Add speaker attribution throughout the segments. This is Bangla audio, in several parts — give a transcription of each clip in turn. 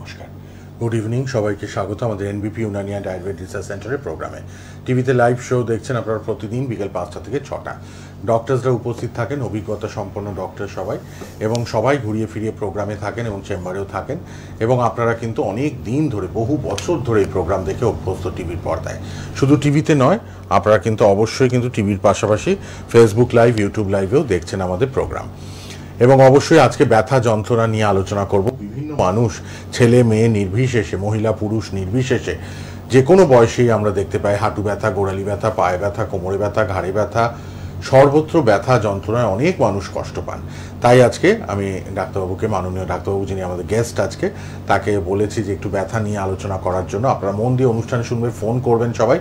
Speaker 1: নমস্কার, গুড ইভিনিং, সবাইকে স্বাগত আমাদের এনবিপি ইউনানি অ্যান্ড আয়ুর্বেদ রিসার্চ সেন্টারের প্রোগ্রামে। টিভিতে লাইভ শো দেখছেন আপনারা প্রতিদিন বিকেল 5টা থেকে 6টা। ডক্টরসরা উপস্থিত থাকেন, অভিজ্ঞতা সম্পন্ন ডক্টর সবাই, এবং সবাই ঘুরিয়ে ফিরিয়ে প্রোগ্রামে থাকেন এবং চেম্বারেও থাকেন। এবং আপনারা কিন্তু অনেক দিন ধরে, বহু বছর ধরে এই প্রোগ্রাম দেখে অভ্যস্ত টিভির পর্দায়। শুধু টিভিতে নয়, আপনারা কিন্তু অবশ্যই কিন্তু টিভির পাশাপাশি ফেসবুক লাইভ, ইউটিউব লাইভেও দেখছেন আমাদের প্রোগ্রাম। এবং অবশ্যই আজকে ব্যথা যন্ত্রণা নিয়ে আলোচনা করব। বিভিন্ন মানুষ, ছেলে মেয়ে নির্বিশেষে, মহিলা পুরুষ নির্বিশেষে, যে কোনো বয়সেই আমরা দেখতে পাই হাঁটু ব্যথা, গোড়ালি ব্যথা, পায়ে ব্যথা, কোমরে ব্যথা, ঘাড়ে ব্যথা, সর্বত্র ব্যথা যন্ত্রণায় অনেক মানুষ কষ্ট পান। তাই আজকে আমি ডাক্তারবাবুকে, মাননীয় ডাক্তারবাবু যিনি আমাদের গেস্ট আজকে, তাকে বলেছি যে একটু ব্যথা নিয়ে আলোচনা করার জন্য। আপনারা মন দিয়ে অনুষ্ঠানে শুনবেন, ফোন করবেন সবাই।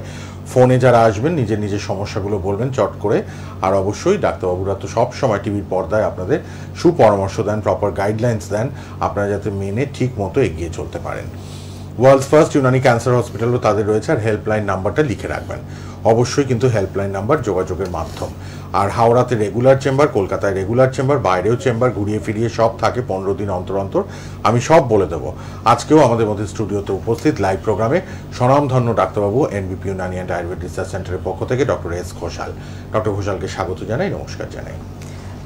Speaker 1: ফোনে যারা আসবেন নিজের নিজের সমস্যাগুলো বলবেন চট করে। আর অবশ্যই ডাক্তারবাবুরা তো সব সময় টিভির পর্দায় আপনাদের সুপরামর্শ দেন, প্রপার গাইডলাইন্স দেন, আপনারা যাতে মেনে ঠিক মতো এগিয়ে চলতে পারেন। ওয়ার্ল্ডস ফার্স্ট ইউনানি ক্যান্সার হসপিটালও তাদের রয়েছে। আর হেল্পলাইন নাম্বারটা লিখে রাখবেন অবশ্যই, কিন্তু হেল্পলাইন নাম্বার যোগাযোগের মাধ্যম। আর হাওড়াতে রেগুলার চেম্বার, কলকাতায় রেগুলার চেম্বার, বাইরেও চেম্বার, ঘুরিয়ে ফিরিয়ে সব থাকে 15 দিন অন্তর অন্তর। আমি সব বলে দেবো। আজকেও আমাদের মধ্যে স্টুডিওতে উপস্থিত লাইভ প্রোগ্রামে স্বনামধন্য ডাক্তারবাবু, এনবিপি ইউনানি অ্যান্ড আয়ুর্বেদ রিসার্চ সেন্টারের পক্ষ থেকে ডক্টর এস ঘোষাল। ডক্টর ঘোষালকে স্বাগত জানাই, নমস্কার জানাই।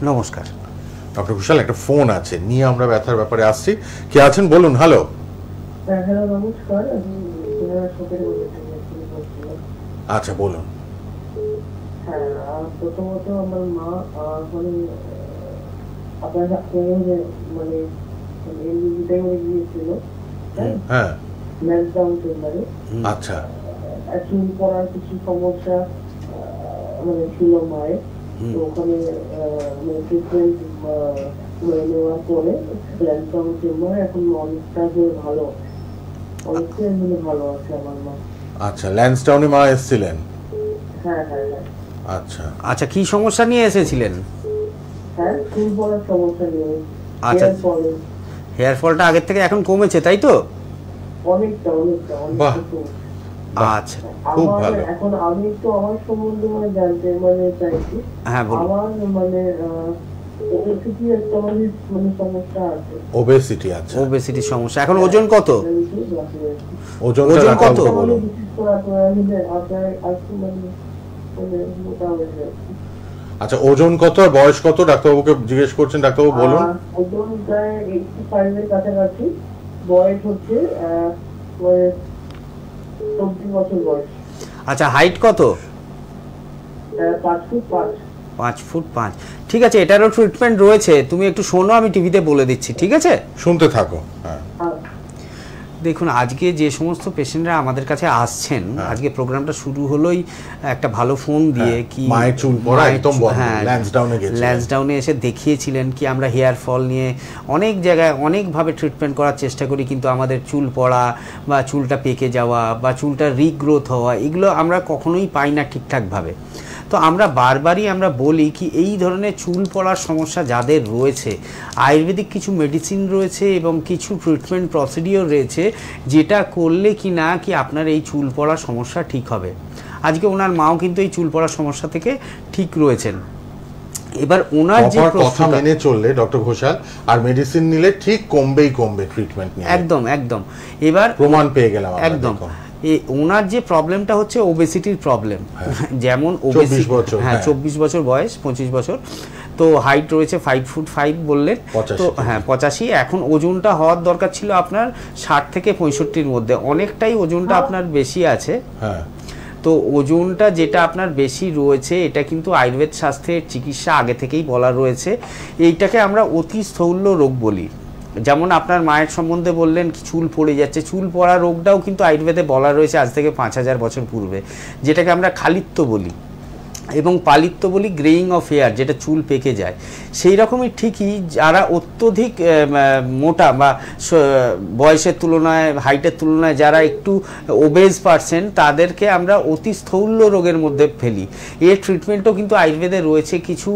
Speaker 2: নমস্কার
Speaker 1: ডক্টর ঘোষাল, একটা ফোন আছে, নিয়ে আমরা ব্যথার ব্যাপারে আসছি। কে আছেন বলুন। হ্যালো।
Speaker 3: হ্যালো, নমস্কার।
Speaker 1: আচ্ছা, বলুন।
Speaker 3: হ্যাঁ, প্রথমত আমার মা আপনার গিয়েছিল।
Speaker 1: হ্যাঁ,
Speaker 3: চেম্বারে।
Speaker 1: আচ্ছা।
Speaker 3: চুল পড়ার কিছু সমস্যা ছিল মায়ের, তো ওখানে ট্রিটমেন্ট নেওয়ার পরে ল্যান্সডাউন চেম্বারে এখন অনেকটা ভালো, অনেকটাই ভালো আছে আমার মা।
Speaker 1: আচ্ছা, ল্যান্সডাউনে মা এসেছিলেন?
Speaker 3: হ্যাঁ হ্যাঁ হ্যাঁ।
Speaker 1: আচ্ছা
Speaker 2: আচ্ছা, কি সমস্যা নিয়ে এসেছিলেন?
Speaker 3: হ্যাঁ, চুল পড়ার সমস্যা নিয়ে।
Speaker 2: আচ্ছা, হেয়ার ফলটা আগের থেকে এখন কমেছে, তাই তো?
Speaker 3: অনেকটা অনেকটা
Speaker 1: বাহ।
Speaker 2: আচ্ছা,
Speaker 1: খুব ভালো।
Speaker 3: এখন আমি একটু আমার সম্বন্ধে জানতে চাইছি।
Speaker 2: হ্যাঁ, বলুন।
Speaker 3: আমার ওবেসিটি একটা সমস্যা আছে।
Speaker 1: ওবেসিটি? আচ্ছা,
Speaker 2: ওবেসিটির সমস্যা। এখন ওজন কত?
Speaker 1: ওজন
Speaker 2: কত?
Speaker 1: বলুন। আচ্ছা, ওজন কত আর বয়স কত ডাক্তারবাবুকে জিজ্ঞেস করছেন? ডাক্তারবাবু বলুন।
Speaker 3: ওজন প্রায় 85 এর কাছাকাছি, বয়স হচ্ছে 24 বছর বয়স।
Speaker 2: আচ্ছা, হাইট কত?
Speaker 3: 5 ফুট 5।
Speaker 2: 5 ফুট 5। ঠিক আছে, এটারও ট্রিটমেন্ট রয়েছে। তুমি একটু শোনো, আমি টিভিতে বলে দিচ্ছি, ঠিক আছে?
Speaker 1: শুনতে থাকো। হ্যাঁ,
Speaker 2: দেখুন, আজকে যে সমস্ত পেশেন্টরা আমাদের কাছে আসছেন, আজকে প্রোগ্রামটা শুরু হলোই একটা ভালো ফোন দিয়ে, কি
Speaker 1: মায়ের চুল পড়া একদম বন্ধ, ল্যান্সডাউনে গেছে,
Speaker 2: ল্যান্সডাউনে এসে দেখিয়েছিলেন কি আমরা হেয়ার ফল নিয়ে অনেক জায়গায় অনেকভাবে ট্রিটমেন্ট করার চেষ্টা করি, কিন্তু আমাদের চুল পড়া বা চুলটা পেকে যাওয়া বা চুলটা রিগ্রোথ হওয়া, এগুলো আমরা কখনোই পাই না ঠিকঠাকভাবে। তো আমরা বারবারই আমরা বলি কি এই ধরনের চুল পড়ার সমস্যা যাদের রয়েছে, আয়ুর্বেদিক কিছু মেডিসিন রয়েছে এবং কিছু ট্রিটমেন্ট প্রসিডিওর রয়েছে, যেটা করলে কি না কি আপনার এই চুল পড়ার সমস্যা ঠিক হবে। আজকে ওনার মাও কিন্তু এই চুল পড়ার সমস্যা থেকে ঠিক রয়েছেন। এবার ওনার যে
Speaker 1: কথা মেনে চললে ডক্টর ঘোষাল, আর মেডিসিন নিলে ঠিক কমবেই কমবে ট্রিটমেন্ট নিয়ে।
Speaker 2: একদম একদম। এবার
Speaker 1: প্রমাণ পেয়ে গেলাম
Speaker 2: একদম। ওনার যে প্রবলেমটা হচ্ছে ওবেসিটির প্রবলেম। যেমন
Speaker 1: 24 বছর,
Speaker 2: হ্যাঁ 24 বছর বয়স, 25 বছর। তো হাইট রয়েছে 5 ফুট 5 বললেন তো। হ্যাঁ, 85। এখন ওজনটা হওয়ার দরকার ছিল আপনার 60 থেকে 65-র মধ্যে, অনেকটাই ওজনটা আপনার বেশি আছে।
Speaker 1: হ্যাঁ,
Speaker 2: তো ওজনটা যেটা আপনার বেশি রয়েছে, এটা কিন্তু আয়ুর্বেদ শাস্ত্রের চিকিৎসা আগে থেকেই বলা রয়েছে। এইটাকে আমরা অতি স্থৌল্য রোগ বলি। যেমন আপনার মায়ের সম্বন্ধে বললেন কি চুল পড়ে যাচ্ছে, চুল পড়া রোগটাও কিন্তু আয়ুর্বেদে বলা রয়েছে আজ থেকে 5000 বছর পূর্বে, যেটাকে আমরা খালিত্য বলি এবং পালিত্য বলি, গ্রেইং অফ হেয়ার, যেটা চুল পেকে যায়। সেই রকমই ঠিকই যারা অত্যধিক মোটা বা বয়সের তুলনায়, হাইটের তুলনায় যারা একটু ওবেজ পারসন, তাদেরকে আমরা অতি স্থৌল্য রোগের মধ্যে ফেলি। এর ট্রিটমেন্টও কিন্তু আয়ুর্বেদে রয়েছে, কিছু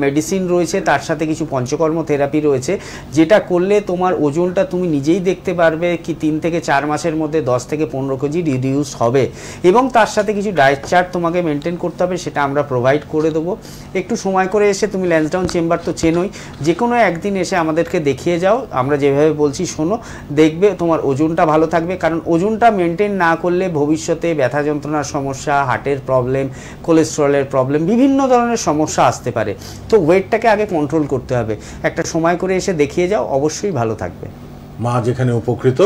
Speaker 2: মেডিসিন রয়েছে, তার সাথে কিছু পঞ্চকর্ম থেরাপি রয়েছে, যেটা করলে তোমার ওজনটা তুমি নিজেই দেখতে পারবে কি 3 থেকে 4 মাসের মধ্যে 10 থেকে 15 কেজি রিডিউস হবে। এবং তার সাথে কিছু ডায়েট চার্ট তোমাকে মেনটেন করতে হবে, সেটা আমরা আমরা প্রোভাইড করে দেবো। একটু সময় করে এসে তুমি ল্যান্সডাউন চেম্বার তো চেনোই, যে কোনো একদিন এসে আমাদেরকে দেখিয়ে যাও, আমরা যেভাবে বলছি শোনো, দেখবে তোমার ওজনটা ভালো থাকবে। কারণ ওজনটা মেনটেন না করলে ভবিষ্যতে ব্যথা যন্ত্রণার সমস্যা, হার্টের প্রবলেম, কোলেস্টেরলের প্রবলেম, বিভিন্ন ধরনের সমস্যা আসতে পারে। তো ওয়েটটাকে আগে কন্ট্রোল করতে হবে। একটা সময় করে এসে দেখিয়ে যাও, অবশ্যই ভালো থাকবে।
Speaker 1: মা যেখানে উপকৃত,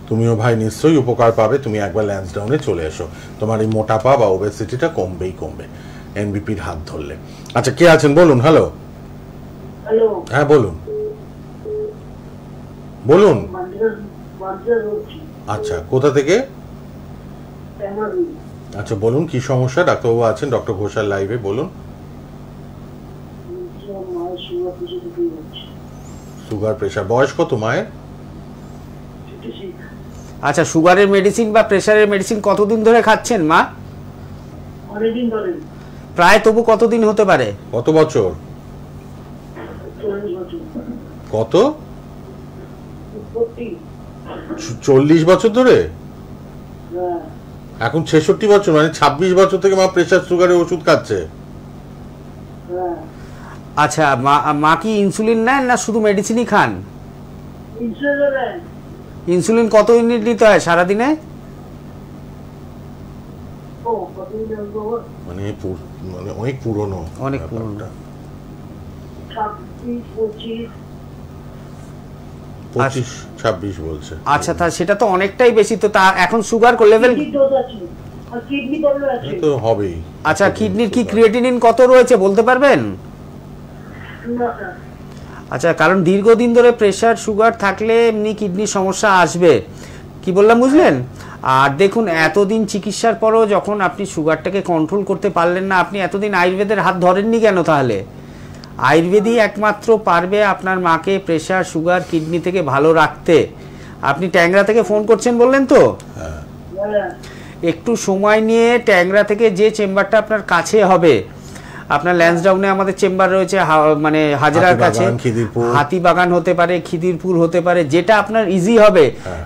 Speaker 1: তুমিও ভাই নিশ্চয়ই উপকার পাবে। তুমি একবার ল্যান্সডাউনে চলে এসো, তোমার এই মোটাপা বা ওবেসিটিটা কমবেই কমবে এনবিপির হাত ধরলে। আচ্ছা, কে আছেন বলুন। হ্যালো।
Speaker 3: হ্যালো।
Speaker 1: হ্যাঁ বলুন বলুন। আচ্ছা, কোথা থেকে? আচ্ছা বলুন, কি সমস্যা? ডাক্তারবাবু আছেন, ডক্টর ঘোষাল লাইভে, বলুন। সুগার, প্রেশার, বয়স কত মায়ের?
Speaker 2: আচ্ছা, সুগারের মেডিসিন বা প্রেশারের মেডিসিন কতদিন ধরে খাচ্ছেন মা?
Speaker 3: অনেকদিন ধরে।
Speaker 2: প্রায় তবু কতদিন হতে পারে?
Speaker 1: কত বছর?
Speaker 3: 40 বছর।
Speaker 1: কত? 40 বছর ধরে?
Speaker 3: হ্যাঁ।
Speaker 1: এখন 66 বছর, মানে 26 বছর থেকে মা প্রেশার সুগারের ওষুধ খাচ্ছে।
Speaker 3: হ্যাঁ।
Speaker 2: আচ্ছা, মা কি ইনসুলিন নেন না শুধু মেডিসিনই খান?
Speaker 3: ইনসুলিন নেন।
Speaker 2: ইনসুলিন কত ইউনিট নিতে হয় সারাদিনে?
Speaker 1: মানে অনেক পুরনো।
Speaker 2: অনেক পুরনো।
Speaker 1: 25-26 বলছে।
Speaker 2: আচ্ছা, তা সেটা তো অনেকটাই বেশি। তো তা এখন সুগার লেভেল
Speaker 1: তো হবেই।
Speaker 2: আচ্ছা, কিডনির কি ক্রিয়েটিনিন কত রয়েছে বলতে পারবেন? আচ্ছা, কারণ দীর্ঘদিন ধরে প্রেশার সুগার থাকলে এমনি কিডনির সমস্যা আসবে। কি বললাম বুঝলেন? আর দেখুন, এতদিন চিকিৎসার পরও যখন আপনি সুগারটাকে কন্ট্রোল করতে পারলেন না, আপনি এতদিন আয়ুর্বেদের হাত ধরেননি কেন তাহলে? আয়ুর্বেদই একমাত্র পারবে আপনার মাকে প্রেশার সুগার কিডনি থেকে ভালো রাখতে। আপনি ট্যাংরা থেকে ফোন করছেন বললেন তো? একটু সময় নিয়ে ট্যাংরা থেকে যে চেম্বারটা আপনার কাছে হবে, আপনার ল্যান্সডাউনে আমাদের চেম্বার রয়েছে, মানে হাজরার কাছে, হাতিবাগান হতে পারে, খিদিরপুর হতে পারে, যেটা আপনার ইজি হবে।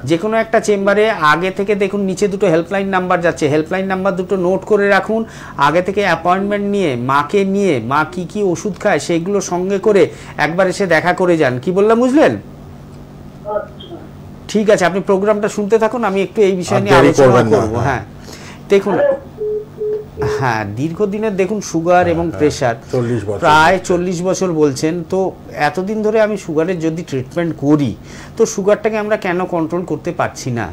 Speaker 2: যে কোনো একটা চেম্বারে আগে থেকে দেখুন, নিচে দুটো হেল্পলাইন নাম্বার যাচ্ছে, হেল্পলাইন নাম্বার দুটো নোট করে রাখুন। আগে থেকে অ্যাপয়েন্টমেন্ট নিয়ে মাকে নিয়ে, মা কি কি ওষুধ খায় সেইগুলো সঙ্গে করে একবার এসে দেখা করে যান। কি বললাম বুঝলেন? ঠিক আছে, আপনি প্রোগ্রামটা শুনতে থাকুন, আমি একটু এই বিষয় নিয়ে আলোচনা করবো। হ্যাঁ দেখুন, হ্যাঁ দীর্ঘদিনের দেখুন সুগার এবং প্রেশার, প্রায় 40 বছর বলছেন। তো এতদিন ধরে আমি সুগারের যদি ট্রিটমেন্ট করি, তো সুগারটাকে আমরা কেন কন্ট্রোল করতে পারছি না?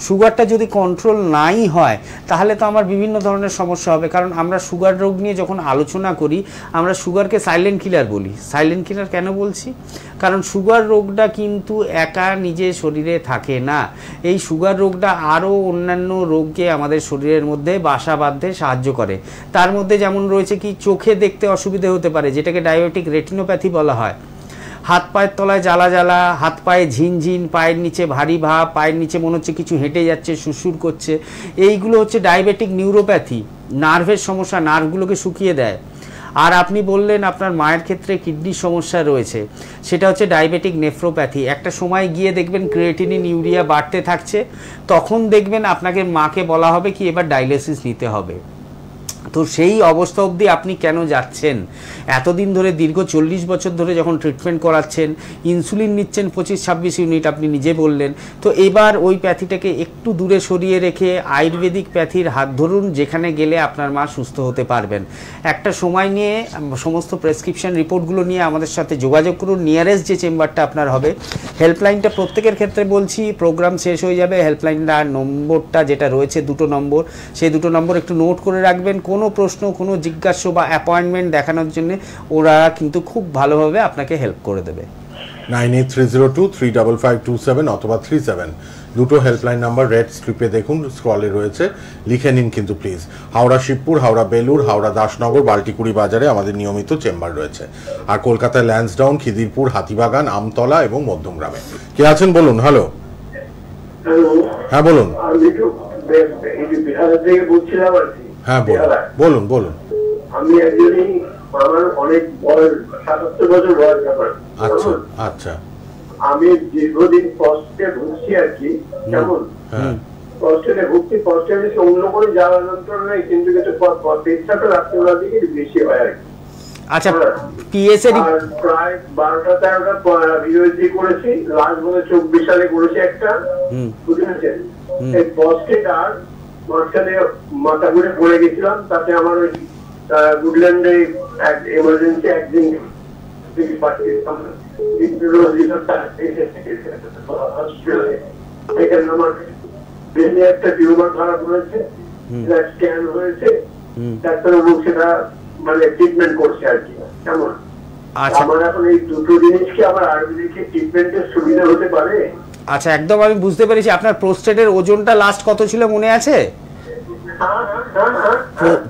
Speaker 2: সুগারটা যদি কন্ট্রোল নাই হয় তাহলে তো আমার বিভিন্ন ধরনের সমস্যা হবে। কারণ আমরা সুগার রোগ নিয়ে যখন আলোচনা করি, আমরা সুগারকে সাইলেন্ট কিলার বলি। সাইলেন্ট কিলার কেন বলছি? কারণ সুগার রোগটা কিন্তু একা নিজে শরীরে থাকে না। এই সুগার রোগটা আরও অন্যান্য রোগকে আমাদের শরীরের মধ্যে বাসা বাঁধতে সাহায্য করে। তার মধ্যে যেমন রয়েছে কি, চোখে দেখতে অসুবিধে হতে পারে, যেটাকে ডায়াবেটিক রেটিনোপ্যাথি বলা হয়। হাত পায়ের তলায় জ্বালা জ্বালা, হাত পায়ে ঝিনঝিন, পায়ের নিচে ভারী ভাব, পায়ের নিচে মনে হচ্ছে কিছু হেঁটে যাচ্ছে, সুরসুর করছে, এইগুলো হচ্ছে ডায়াবেটিক নিউরোপ্যাথি। নার্ভের সমস্যা, নার্ভগুলোকে শুকিয়ে দেয়। আর আপনি বললেন আপনার মায়ের ক্ষেত্রে কিডনির সমস্যা রয়েছে, সেটা হচ্ছে ডায়াবেটিক নেফ্রোপ্যাথি। একটা সময় গিয়ে দেখবেন ক্রিয়েটিনিন, ইউরিয়া বাড়তে থাকছে, তখন দেখবেন আপনাকে মাকে বলা হবে কি এবার ডায়ালিসিস নিতে হবে। তো সেই অবস্থা অবধি আপনি কেন যাচ্ছেন? এতদিন ধরে দীর্ঘ 40 বছর ধরে যখন ট্রিটমেন্ট করাচ্ছেন, ইনসুলিন নিচ্ছেন 25-26 ইউনিট, আপনি নিজে বললেন। তো এবার ওই প্যাথিটাকে একটু দূরে সরিয়ে রেখে আয়ুর্বেদিক প্যাথির হাত ধরুন, যেখানে গেলে আপনার মা সুস্থ হতে পারবেন। একটা সময় নিয়ে সমস্ত প্রেসক্রিপশন রিপোর্টগুলো নিয়ে আমাদের সাথে যোগাযোগ করুন। নিয়ারেস্ট যে চেম্বারটা আপনার হবে, হেল্পলাইনটা প্রত্যেকের ক্ষেত্রে বলছি, প্রোগ্রাম শেষ হয়ে যাবে, হেল্পলাইনটা নম্বরটা যেটা রয়েছে, দুটো নম্বর, সেই দুটো নম্বর একটু নোট করে রাখবেন। কোনো প্রশ্ন, কোনো জিজ্ঞাসা বা অ্যাপয়েন্টমেন্ট দেখানোর জন্য ওরা কিন্তু খুব ভালোভাবে আপনাকে হেল্প করে দেবে।
Speaker 1: 9830235527 অথবা 37 দুটো হেল্পলাইন নাম্বার রেড স্ট্রিপে দেখুন, স্ক্রলে রয়েছে, লিখে নিন কিন্তু প্লিজ। হাওড়া শিবপুর, হাওড়া বেলুর, হাওড়া দাসনগর, বাল্টিকুড়ি বাজারে আমাদের নিয়মিত চেম্বার রয়েছে। আর কলকাতায় ল্যান্সডাউন, খিদিরপুর, হাতিবাগান, আমতলা এবং মধ্যমগ্রামে। কে আছেন বলুন। হ্যালো। হ্যাঁ বলুন। হ্যাঁ বলুন বলুন।
Speaker 4: আমি একজনই, আমার অনেক বয়স, 77 বছর বয়স আমার।
Speaker 1: আচ্ছা আচ্ছা।
Speaker 4: আমি দীর্ঘদিন কষ্টে ভুগছি আর কি, কেমন। প্রস্টেটে ভুগছি, প্রস্টেটে অন্য কোনো জ্বালা যন্ত্রণা নেই, কিন্তু পেচ্ছাটা রাত্রিবেলার দিকে বেশি হয় আর কি।
Speaker 2: আচ্ছা, পিএসএ
Speaker 4: আর প্রায় 12টা-13টা ভিডিওজি করেছি, লাস্ট বলে 24 সালে করেছি একটা, বুঝেছেন? এই প্রস্টেট আর মাঝখানে মাথা ঘুরে পড়ে গেছিলাম, তাতে আমার ওই গুডল্যান্ডে এমার্জেন্সি একদিন পাঠিয়েছিলাম এখানে আমার ব্রেনে একটা টিউমার ধরা পড়েছে, স্ক্যান হয়েছে, ডাক্তারবাবু সেটা মানে ট্রিটমেন্ট করছে আর কি। কেমন আমার এখন এই দুটো জিনিস কি আমার আয়ুর্বেদিক ট্রিটমেন্টের সুবিধা হতে পারে?
Speaker 2: আচ্ছা, একদম আমি বুঝতে পেরেছি। আপনার প্রোস্টেটের ওজনটা লাস্ট কত ছিল মনে আছে?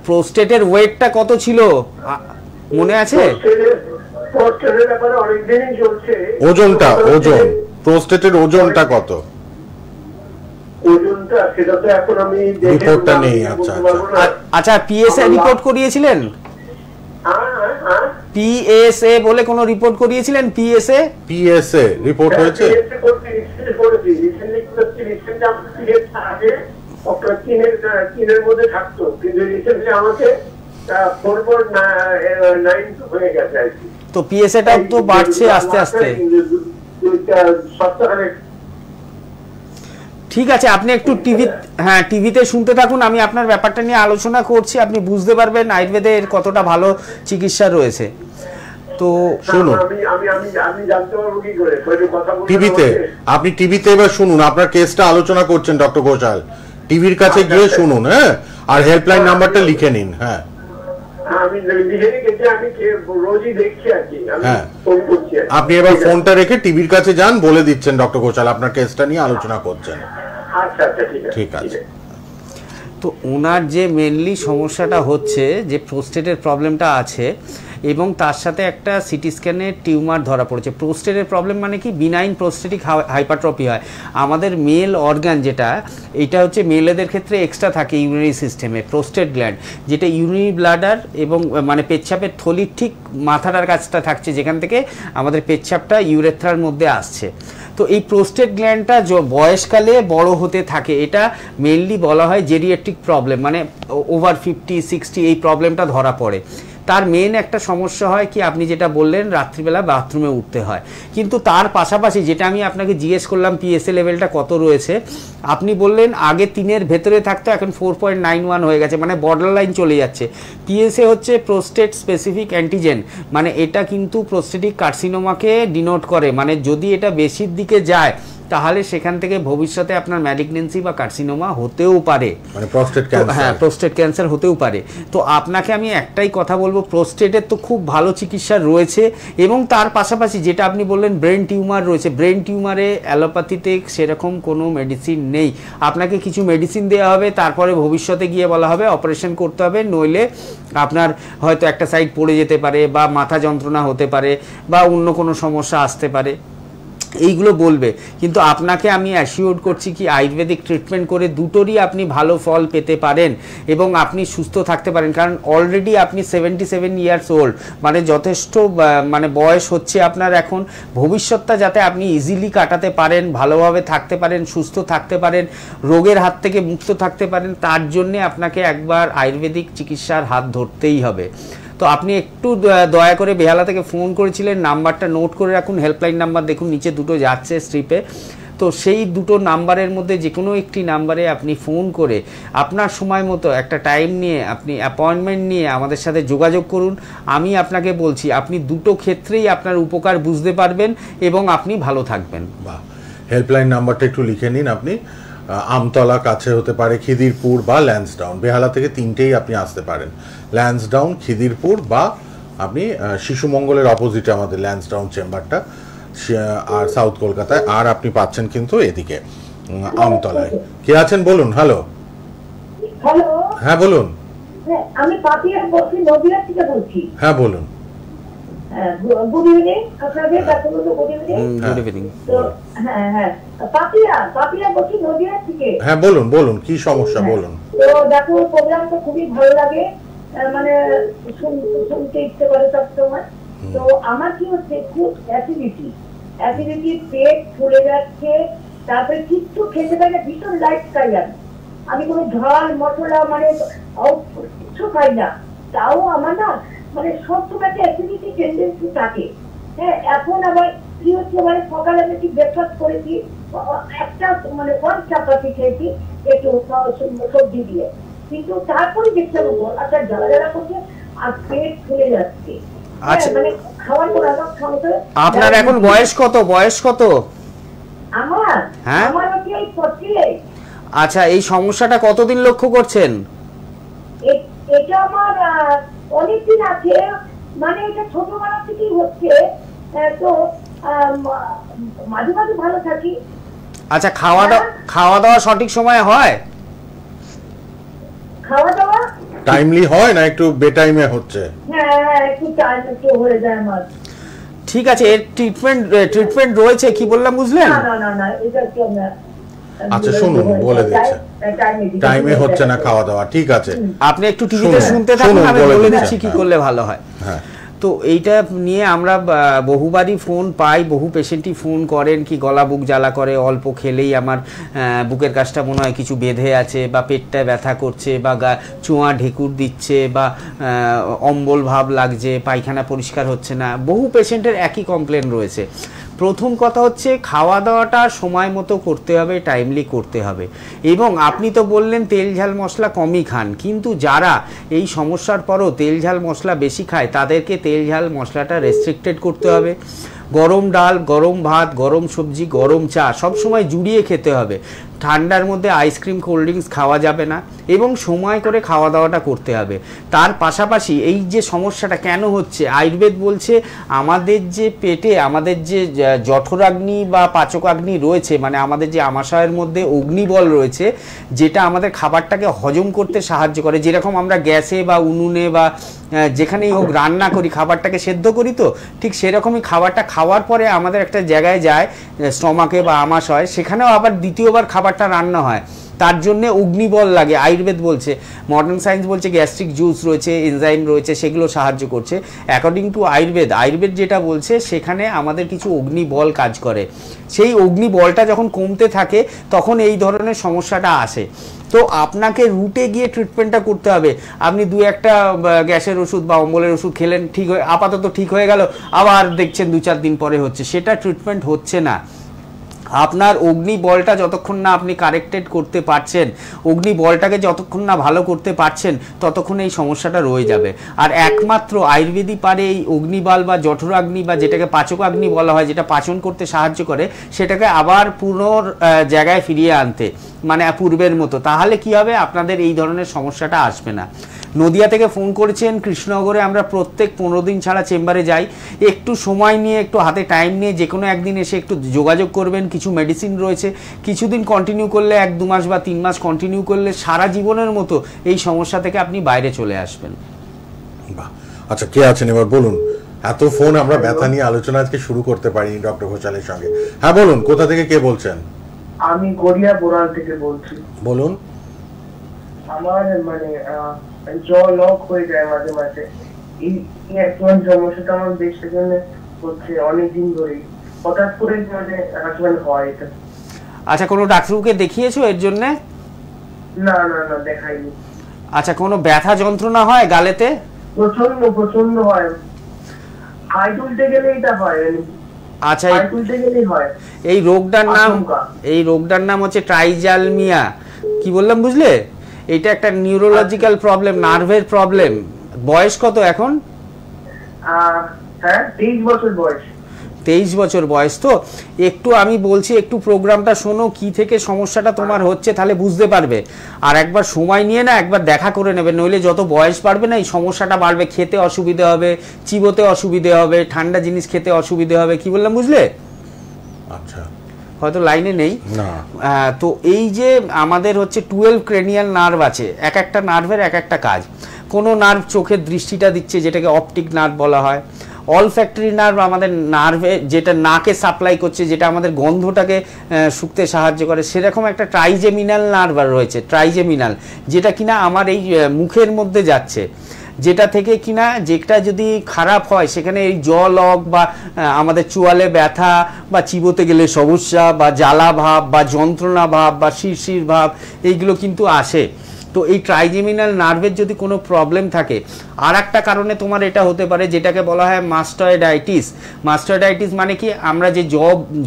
Speaker 2: প্রোস্টেটের ওয়েটটা কত ছিল মনে আছে?
Speaker 4: প্রোস্টেটের ব্যাপারে অনেক দিনই চলছে।
Speaker 1: ওজন প্রোস্টেটের ওজনটা কত?
Speaker 4: ওজনটা সেটা তো এখন আমি
Speaker 1: রিপোর্টটা নেই।
Speaker 2: আচ্ছা, পিএসএ রিপোর্ট করিয়েছিলেন? পিএসএ বলে কোনো রিপোর্ট করিয়েছিলেন? পিএসএ
Speaker 1: রিপোর্ট হয়েছে?
Speaker 4: চীনের মধ্যে থাকতো, কিন্তু রিসেন্টলি আমাকে 4.92 হয়ে গেছে আর কি।
Speaker 2: তো পিএসএটা তো বাড়ছে আস্তে আস্তে। ঠিক আছে, আপনি একটু টিভিতে শুনতে থাকুন, আমি আপনার ব্যাপারটা নিয়ে আলোচনা করছি, আপনি বুঝতে পারবেন আয়ুর্বেদে এর কতটা ভালো চিকিৎসা রয়েছে। তো
Speaker 1: শুনুন,
Speaker 4: আমি জানতে পারবো কি করে কথা বলতে?
Speaker 1: আপনি টিভিতে এবার শুনুন, আপনার কেসটা আলোচনা করছেন ডক্টর ঘোষাল, টিভির কাছে গিয়ে শুনুন। হ্যাঁ, আর হেল্পলাইন নাম্বারটা লিখে নিন। হ্যাঁ, আপনি এবার ফোনটা রেখে টিভির কাছে যান, বলে দিচ্ছেন ডক্টর ঘোষাল আপনার কেসটা নিয়ে আলোচনা করছেন।
Speaker 4: আচ্ছা,
Speaker 1: ঠিক আছে।
Speaker 2: তো ওনার যে মেনলি সমস্যাটা হচ্ছে যে প্রোস্টেটের প্রবলেমটা আছে, এবং তার সাথে একটা সিটি স্ক্যানের টিউমার ধরা পড়েছে। প্রোস্টেটের প্রবলেম মানে কি, বিনাইন প্রোস্টেটিক হাইপারট্রফি হয়। আমাদের মেল অর্গান যেটা, এটা হচ্ছে মেলেদের ক্ষেত্রে এক্সট্রা থাকে ইউরিনারি সিস্টেমে, প্রোস্টেট গ্ল্যান্ড, যেটা ইউরিনারি ব্লাডার এবং মানে পেচ্ছাপের থলির ঠিক মাথাটার কাছটা থাকছে, যেখান থেকে আমাদের পেচ্ছাপটা ইউরেথ্রার মধ্যে আসছে। তো এই প্রোস্টেট গ্ল্যান্ডটা বয়সকালে বড় হতে থাকে, এটা মেনলি বলা হয় জেরিয়াট্রিক প্রবলেম, মানে ওভার 50-60 এই প্রবলেমটা ধরা পড়ে। তার মেন একটা সমস্যা হয় কি, আপনি যেটা বললেন রাত্রিবেলা বাথরুমে উঠতে হয়, কিন্তু তার পাশাপাশি যেটা আমি আপনাকে জিজ্ঞেস করলাম পিএসএ লেভেলটা কত রয়েছে, আপনি বললেন আগে 3-এর ভেতরে থাকতো, এখন 4.91 হয়ে গেছে, মানে বর্ডার লাইন চলে যাচ্ছে। পিএসএ হচ্ছে প্রোস্টেট স্পেসিফিক অ্যান্টিজেন, মানে এটা কিন্তু প্রোস্টেটিক কার্সিনোমাকে ডিনোট করে, মানে যদি এটা বেশির দিকে যায় তাহলে সেখান থেকে ভবিষ্যতে আপনার ম্যালিগনেন্সি বা কার্সিনোমা হতেও পারে,
Speaker 1: মানে প্রোস্টেট ক্যান্সার।
Speaker 2: হ্যাঁ, প্রোস্টেট ক্যান্সার হতেও পারে। তো আপনাকে আমি একটাই কথা বলবো, প্রোস্টেটের তো খুব ভালো চিকিৎসা রয়েছে, এবং তার পাশাপাশি যেটা আপনি বললেন ব্রেন টিউমার রয়েছে, ব্রেন টিউমারে অ্যালোপ্যাথিতে সেরকম কোনো মেডিসিন নেই। আপনাকে কিছু মেডিসিন দেওয়া হবে, তারপরে ভবিষ্যতে গিয়ে বলা হবে অপারেশন করতে হবে, নইলে আপনার হয়তো একটা সাইড পড়ে যেতে পারে, বা মাথা যন্ত্রণা হতে পারে, বা অন্য কোনো সমস্যা আসতে পারে, এইগুলো বলবে। কিন্তু আপনাকে আমি অ্যাসিওর করছি কি আয়ুর্বেদিক ট্রিটমেন্ট করে দুটোরই আপনি ভালো ফল পেতে পারেন এবং আপনি সুস্থ থাকতে পারেন, কারণ অলরেডি আপনি 77 ইয়ার্স ওল্ড, মানে যথেষ্ট মানে বয়স হচ্ছে আপনার এখন। ভবিষ্যৎটা যাতে আপনি ইজিলি কাটাতে পারেন, ভালোভাবে থাকতে পারেন, সুস্থ থাকতে পারেন, রোগের হাত থেকে মুক্ত থাকতে পারেন, তার জন্যে আপনাকে একবার আয়ুর্বেদিক চিকিৎসার হাত ধরতেই হবে। তো আপনি একটু দয়া করে বেহালা থেকে ফোন করেছিলেন, নাম্বারটা নোট করে রাখুন, হেল্পলাইন নাম্বার দেখুন নিচে দুটো যাচ্ছে স্ট্রিপে। তো সেই দুটো নাম্বারের মধ্যে যে কোনো একটি নাম্বারে আপনি ফোন করে আপনার সময় মতো একটা টাইম নিয়ে আপনি অ্যাপয়েন্টমেন্ট নিয়ে আমাদের সাথে যোগাযোগ করুন। আমি আপনাকে বলছি আপনি দুটো ক্ষেত্রেই আপনার উপকার বুঝতে পারবেন এবং আপনি ভালো থাকবেন।
Speaker 1: বাহ, হেল্পলাইন নাম্বারটা একটু লিখে নিন আপনি। আমতলা কাছে হতে পারে, খিদিরপুর বা ল্যান্সডাউন, বেহালা থেকে তিনটেই আপনি আসতে পারেন। ল্যান্সডাউন, খিদিরপুর বা আপনি শিশু মঙ্গলের অপোজিটে আমাদের ল্যান্সডাউন চেম্বারটা, আর সাউথ কলকাতায়, আর আপনি পাচ্ছেন কিন্তু এদিকে আমতলায়। কে আছেন বলুন? হ্যালো।
Speaker 3: হ্যালো,
Speaker 1: হ্যাঁ বলুন।
Speaker 3: আমি পাপিয়া বলছি, নদিয়া থেকে বলছি।
Speaker 1: হ্যাঁ বলুন।
Speaker 3: গুড ইভিনিং আপনাদের, গুড ইভিনিং। তো হ্যাঁ পাপিয়া বলছি নদিয়া থেকে।
Speaker 1: হ্যাঁ বলুন বলুন, কি সমস্যা বলুন।
Speaker 3: তো দেখো, প্রোগ্রাম তো খুবই ভালো লাগে, মানে শুনতে ইচ্ছে করে সবসময়। তো আমার কি হচ্ছে, খুব অ্যাসিডিটি, পেট ফুলে যাচ্ছে, তারপরে কিচ্ছু খেতে পাই না, ভীষণ লাইট খাই আমি কোনো ঝাল মশলা মানে কিছু খাই না। তাও আমার না মানে সবসময় একটা অ্যাসিডিটি টেন্ডেন্সি থাকে। হ্যাঁ, এখন আবার কি হচ্ছে মানে সকালে আমি ব্রেকফাস্ট করেছি, একটা মানে 1 চাপাতি খেয়েছি একটু সবজি দিয়ে, কিন্তু তারপরে দেখতে পাবো আচ্ছা জ্বালা জ্বালা করছে আর পেট ফুলে যাচ্ছে।
Speaker 2: আচ্ছা,
Speaker 3: মানে খাওয়ার পর আবার খাওয়াতে।
Speaker 2: আপনার এখন বয়স কত? বয়স কত
Speaker 3: আমার?
Speaker 2: হ্যাঁ,
Speaker 3: আমার হচ্ছে এই 48।
Speaker 2: আচ্ছা, এই সমস্যাটা কতদিন লক্ষ্য করছেন?
Speaker 3: এটা আমার অনেকদিন আছে, মানে এটা ছোটবেলা থেকেই হচ্ছে। তো মাঝে মাঝে ভালো থাকি।
Speaker 2: আচ্ছা, খাওয়া দাওয়া সঠিক সময়ে হয়?
Speaker 3: খাওয়া দাওয়া
Speaker 1: টাইমলি হয় না একটু বেটাইমে হচ্ছে?
Speaker 3: হ্যাঁ, একটু টাইম একটু হয়ে যায় আমার।
Speaker 2: ঠিক আছে, এর ট্রিটমেন্ট রয়েছে, কি বললাম বুঝলেন?
Speaker 3: না না না, এটা কি না।
Speaker 1: আচ্ছা শুনুন, বলে দিচ্ছে টাইমে হচ্ছে না খাওয়া দাওয়া, ঠিক আছে
Speaker 2: আপনি একটু টিভিতে শুনতে থাকুন, আমি বলে দিচ্ছি কি করলে ভালো হয়।
Speaker 1: হ্যাঁ,
Speaker 2: তো এইটা নিয়ে আমরা বহুবারই ফোন পাই, বহু পেশেন্টই ফোন করেন কি গলা বুক জ্বালা করে, অল্প খেলেই আমার বুকের কাছটা মনে হয় কিছু বেঁধে আছে, বা পেটটা ব্যথা করছে, বা চোঁয়া ঢেকুর দিচ্ছে, বা অম্বল ভাব লাগছে, পায়খানা পরিষ্কার হচ্ছে না। বহু পেশেন্টের একই কমপ্লেন রয়েছে। প্রথম কথা হচ্ছে খাওয়া দাওয়াটা সময় মতো করতে হবে, টাইমলি করতে হবে। এবং আপনি তো বললেন তেল ঝাল মশলা কমই খান, কিন্তু যারা এই সমস্যার পরও তেল ঝাল মশলা বেশি খায় তাদেরকে তেল ঝাল মশলাটা রেস্ট্রিক্টেড করতে হবে। গরম ডাল, গরম ভাত, গরম সবজি, গরম চা সব সময় জুড়িয়ে খেতে হবে। ঠান্ডার মধ্যে আইসক্রিম, কোল্ড ড্রিঙ্কস খাওয়া যাবে না, এবং সময় করে খাওয়া দাওয়াটা করতে হবে। তার পাশাপাশি এই যে সমস্যাটা কেন হচ্ছে, আয়ুর্বেদ বলছে আমাদের যে পেটে আমাদের যে জঠরাগ্নি বা পাচকাগ্নি রয়েছে, মানে আমাদের যে আমাশয়ের মধ্যে অগ্নিবল রয়েছে, যেটা আমাদের খাবারটাকে হজম করতে সাহায্য করে। যেরকম আমরা গ্যাসে বা উনুনে বা যেখানেই হোক রান্না করি, খাবারটাকে সেদ্ধ করি, তো ঠিক সেরকমই খাবারটা খাওয়ার পরে আমাদের একটা জায়গায় যায় স্টমাকে বা আমাশয়, সেখানেও আবার দ্বিতীয়বার খাবারটা রান্না হয়। তার জন্য অগ্নিবল লাগে। আয়ুর্বেদ বলছে, মডার্ন সায়েন্স বলছে গ্যাস্ট্রিক জুস রয়েছে, এনজাইম রয়েছে, সেগুলো সাহায্য করছে। অ্যাকর্ডিং টু আয়ুর্বেদ যেটা বলছে, সেখানে আমাদের কিছু অগ্নিবল কাজ করে। সেই অগ্নিবলটা যখন কমতে থাকে তখন এই ধরনের সমস্যাটা আসে। তো আপনাকে রুটে গিয়ে ট্রিটমেন্টটা করতে হবে। আপনি 2-1টা গ্যাসের ওষুধ বা অম্বলের ওষুধ খেলেন, ঠিক হয়ে আপাতত ঠিক হয়ে গেল, আবার দেখছেন 2-4 দিন পরে হচ্ছে, সেটা ট্রিটমেন্ট হচ্ছে না। আপনার অগ্নিবলটা যতক্ষণ না আপনি কারেক্টেড করতে পারছেন, অগ্নিবলটাকে যতক্ষণ না ভালো করতে পারছেন, ততক্ষণ এই সমস্যাটা রয়ে যাবে। আর একমাত্র আয়ুর্বেদই পারে এই অগ্নিবল বা জঠরাগ্নি বা যেটাকে পাচকাগ্নি বলা হয়, যেটা পাচন করতে সাহায্য করে, সেটাকে আবার পুনর জায়গায় ফিরিয়ে আনতে, মানে পূর্বের মতো। তাহলে কি হবে, আপনাদের এই ধরনের সমস্যাটা আসবে না। নদিয়া থেকে ফোন করেছেন, কৃষ্ণনগরে আমরা প্রত্যেক 15 দিন ছাড়া চেম্বারে যাই। একটু সময় নিয়ে, একটু হাতে টাইম নিয়ে যে কোনো একদিন এসে একটু যোগাযোগ করবেন। কিছু মেডিসিন রয়েছে, কিছুদিন কন্টিনিউ করলে, 1-2 মাস বা 3 মাস কন্টিনিউ করলে সারা জীবনের মতো এই সমস্যা থেকে আপনি বাইরে চলে আসবেন।
Speaker 1: আচ্ছা, কে আছেন এবার বলুন। এত ফোন আমরা ব্যথা নিয়ে আলোচনা আজকে শুরু করতে পারিনি ডক্টর ঘোষালের সঙ্গে। হ্যাঁ বলুন, কোথা থেকে কে বলছেন?
Speaker 5: আমি গড়িয়া বোরাল থেকে বলছি।
Speaker 1: বলুন।
Speaker 5: আমার মানে লক হয়ে যায় মাঝে মাঝে, এই একজন সমস্যাটা আমার বেশ জন্য হচ্ছে অনেকদিন ধরেই, হঠাৎ করে হয় এটা।
Speaker 2: আচ্ছা, কোনো ডাক্তারকে দেখিয়েছো এর জন্য?
Speaker 5: না না না, দেখাইনি।
Speaker 2: আচ্ছা, কোনো ব্যথা যন্ত্রণা হয় গালেতে?
Speaker 5: প্রচন্ড হয়, হাই তুলতে গেলে এটা হয়।
Speaker 2: আচ্ছা,
Speaker 5: হাই তুলতে গেলেই হয়।
Speaker 2: এই রোগটার নাম হচ্ছে ট্রাইজালমিয়া। কি বললাম বুঝলে? এটা একটা নিউরোলজিক্যাল প্রবলেম, নার্ভের প্রবলেম। বয়স কত এখন?
Speaker 5: হ্যাঁ, 23 বছর বয়স।
Speaker 2: 23 বছর বয়স। তো একটু আমি বলছি, একটু প্রোগ্রামটা শোনো, কি থেকে সমস্যাটা তোমার হচ্ছে, তাহলে বুঝতে পারবে। আর একবার সময় নিয়ে না একবার দেখা করে নেবে, নইলে যত বয়স বাড়বে না এই সমস্যাটা বাড়বে। খেতে অসুবিধে হবে, চিবোতে অসুবিধে হবে, ঠান্ডা জিনিস খেতে অসুবিধে হবে। কি বললাম বুঝলে?
Speaker 1: আচ্ছা,
Speaker 2: হয়তো লাইনে নেই
Speaker 1: না।
Speaker 2: তো এই যে আমাদের হচ্ছে 12 ক্রেনিয়াল নার্ভ আছে, এক একটা নার্ভের এক একটা কাজ। কোনো নার্ভ চোখের দৃষ্টিটা দিচ্ছে, যেটাকে অপটিক নার্ভ বলা হয়। অলফ্যাক্টরি নার্ভ আমাদের নার্ভে, যেটা নাকে সাপ্লাই করছে, যেটা আমাদের গন্ধটাকে শুকতে সাহায্য করে। সেরকম একটা ট্রাইজেমিনাল নার্ভ রয়েছে, ট্রাইজেমিনাল, যেটা কিনা আমার এই মুখের মধ্যে যাচ্ছে। যেটা থেকে কিনা যেটা যদি খারাপ হয় সেখানে এই জলক বা আমাদের চোয়ালে ব্যথা বা চিবোতে গেলে সমস্যা বা জ্বালা ভাব বা যন্ত্রণা ভাব বা শিরশির ভাব এইগুলো কিন্তু আসে। তো এই ট্রাইজেমিনাল নার্ভের যদি কোনো প্রবলেম থাকে, আর একটা কারণে তোমার এটা হতে পারে যেটাকে বলা হয় মাস্টয়েডাইটিস। মাস্টয়েডাইটিস মানে কি, আমরা যে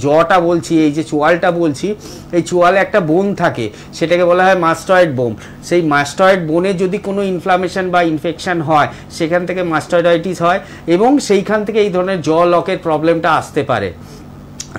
Speaker 2: জটা বলছি, এই যে চোয়ালটা বলছি, এই চোয়ালে একটা বোন থাকে, সেটাকে বলা হয় মাস্টয়েড বোন। সেই মাস্টয়েড বোনে যদি কোনো ইনফ্লামেশন বা ইনফেকশন হয়, সেখান থেকে মাস্টয়েডাইটিস হয় এবং সেইখান থেকে এই ধরনের লকের প্রবলেমটা আসতে পারে।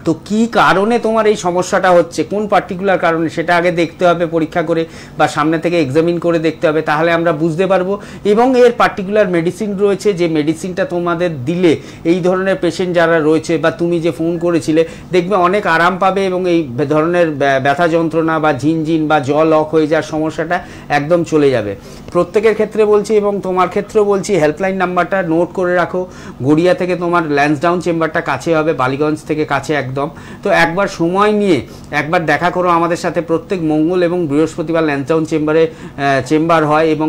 Speaker 2: তো কি কারণে তোমার এই সমস্যাটা হচ্ছে, কোন পার্টিকুলার কারণে, সেটা আগে দেখতে হবে পরীক্ষা করে বা সামনে থেকে এক্সামিন করে দেখতে হবে, তাহলে আমরা বুঝতে পারবো। এবং এর পার্টিকুলার মেডিসিন রয়েছে, যে মেডিসিনটা তোমাদের দিলে এই ধরনের পেশেন্ট যারা রয়েছে বা তুমি যে ফোন করেছিলে, দেখবে অনেক আরাম পাবে এবং এই ধরনের ব্যথা যন্ত্রণা বা ঝিনঝিন বা লক হয়ে যাওয়ার সমস্যাটা একদম চলে যাবে। প্রত্যেকের ক্ষেত্রে বলছি এবং তোমার ক্ষেত্রেও বলছি, হেল্পলাইন নাম্বারটা নোট করে রাখো। গড়িয়া থেকে তোমার ল্যান্সডাউন চেম্বারটা কাছে হবে, বালিগঞ্জ থেকে কাছে একদম। তো একবার সময় নিয়ে একবার দেখা করো আমাদের সাথে। প্রত্যেক মঙ্গল এবং বৃহস্পতিবার ল্যান্সডাউন চেম্বার হয় এবং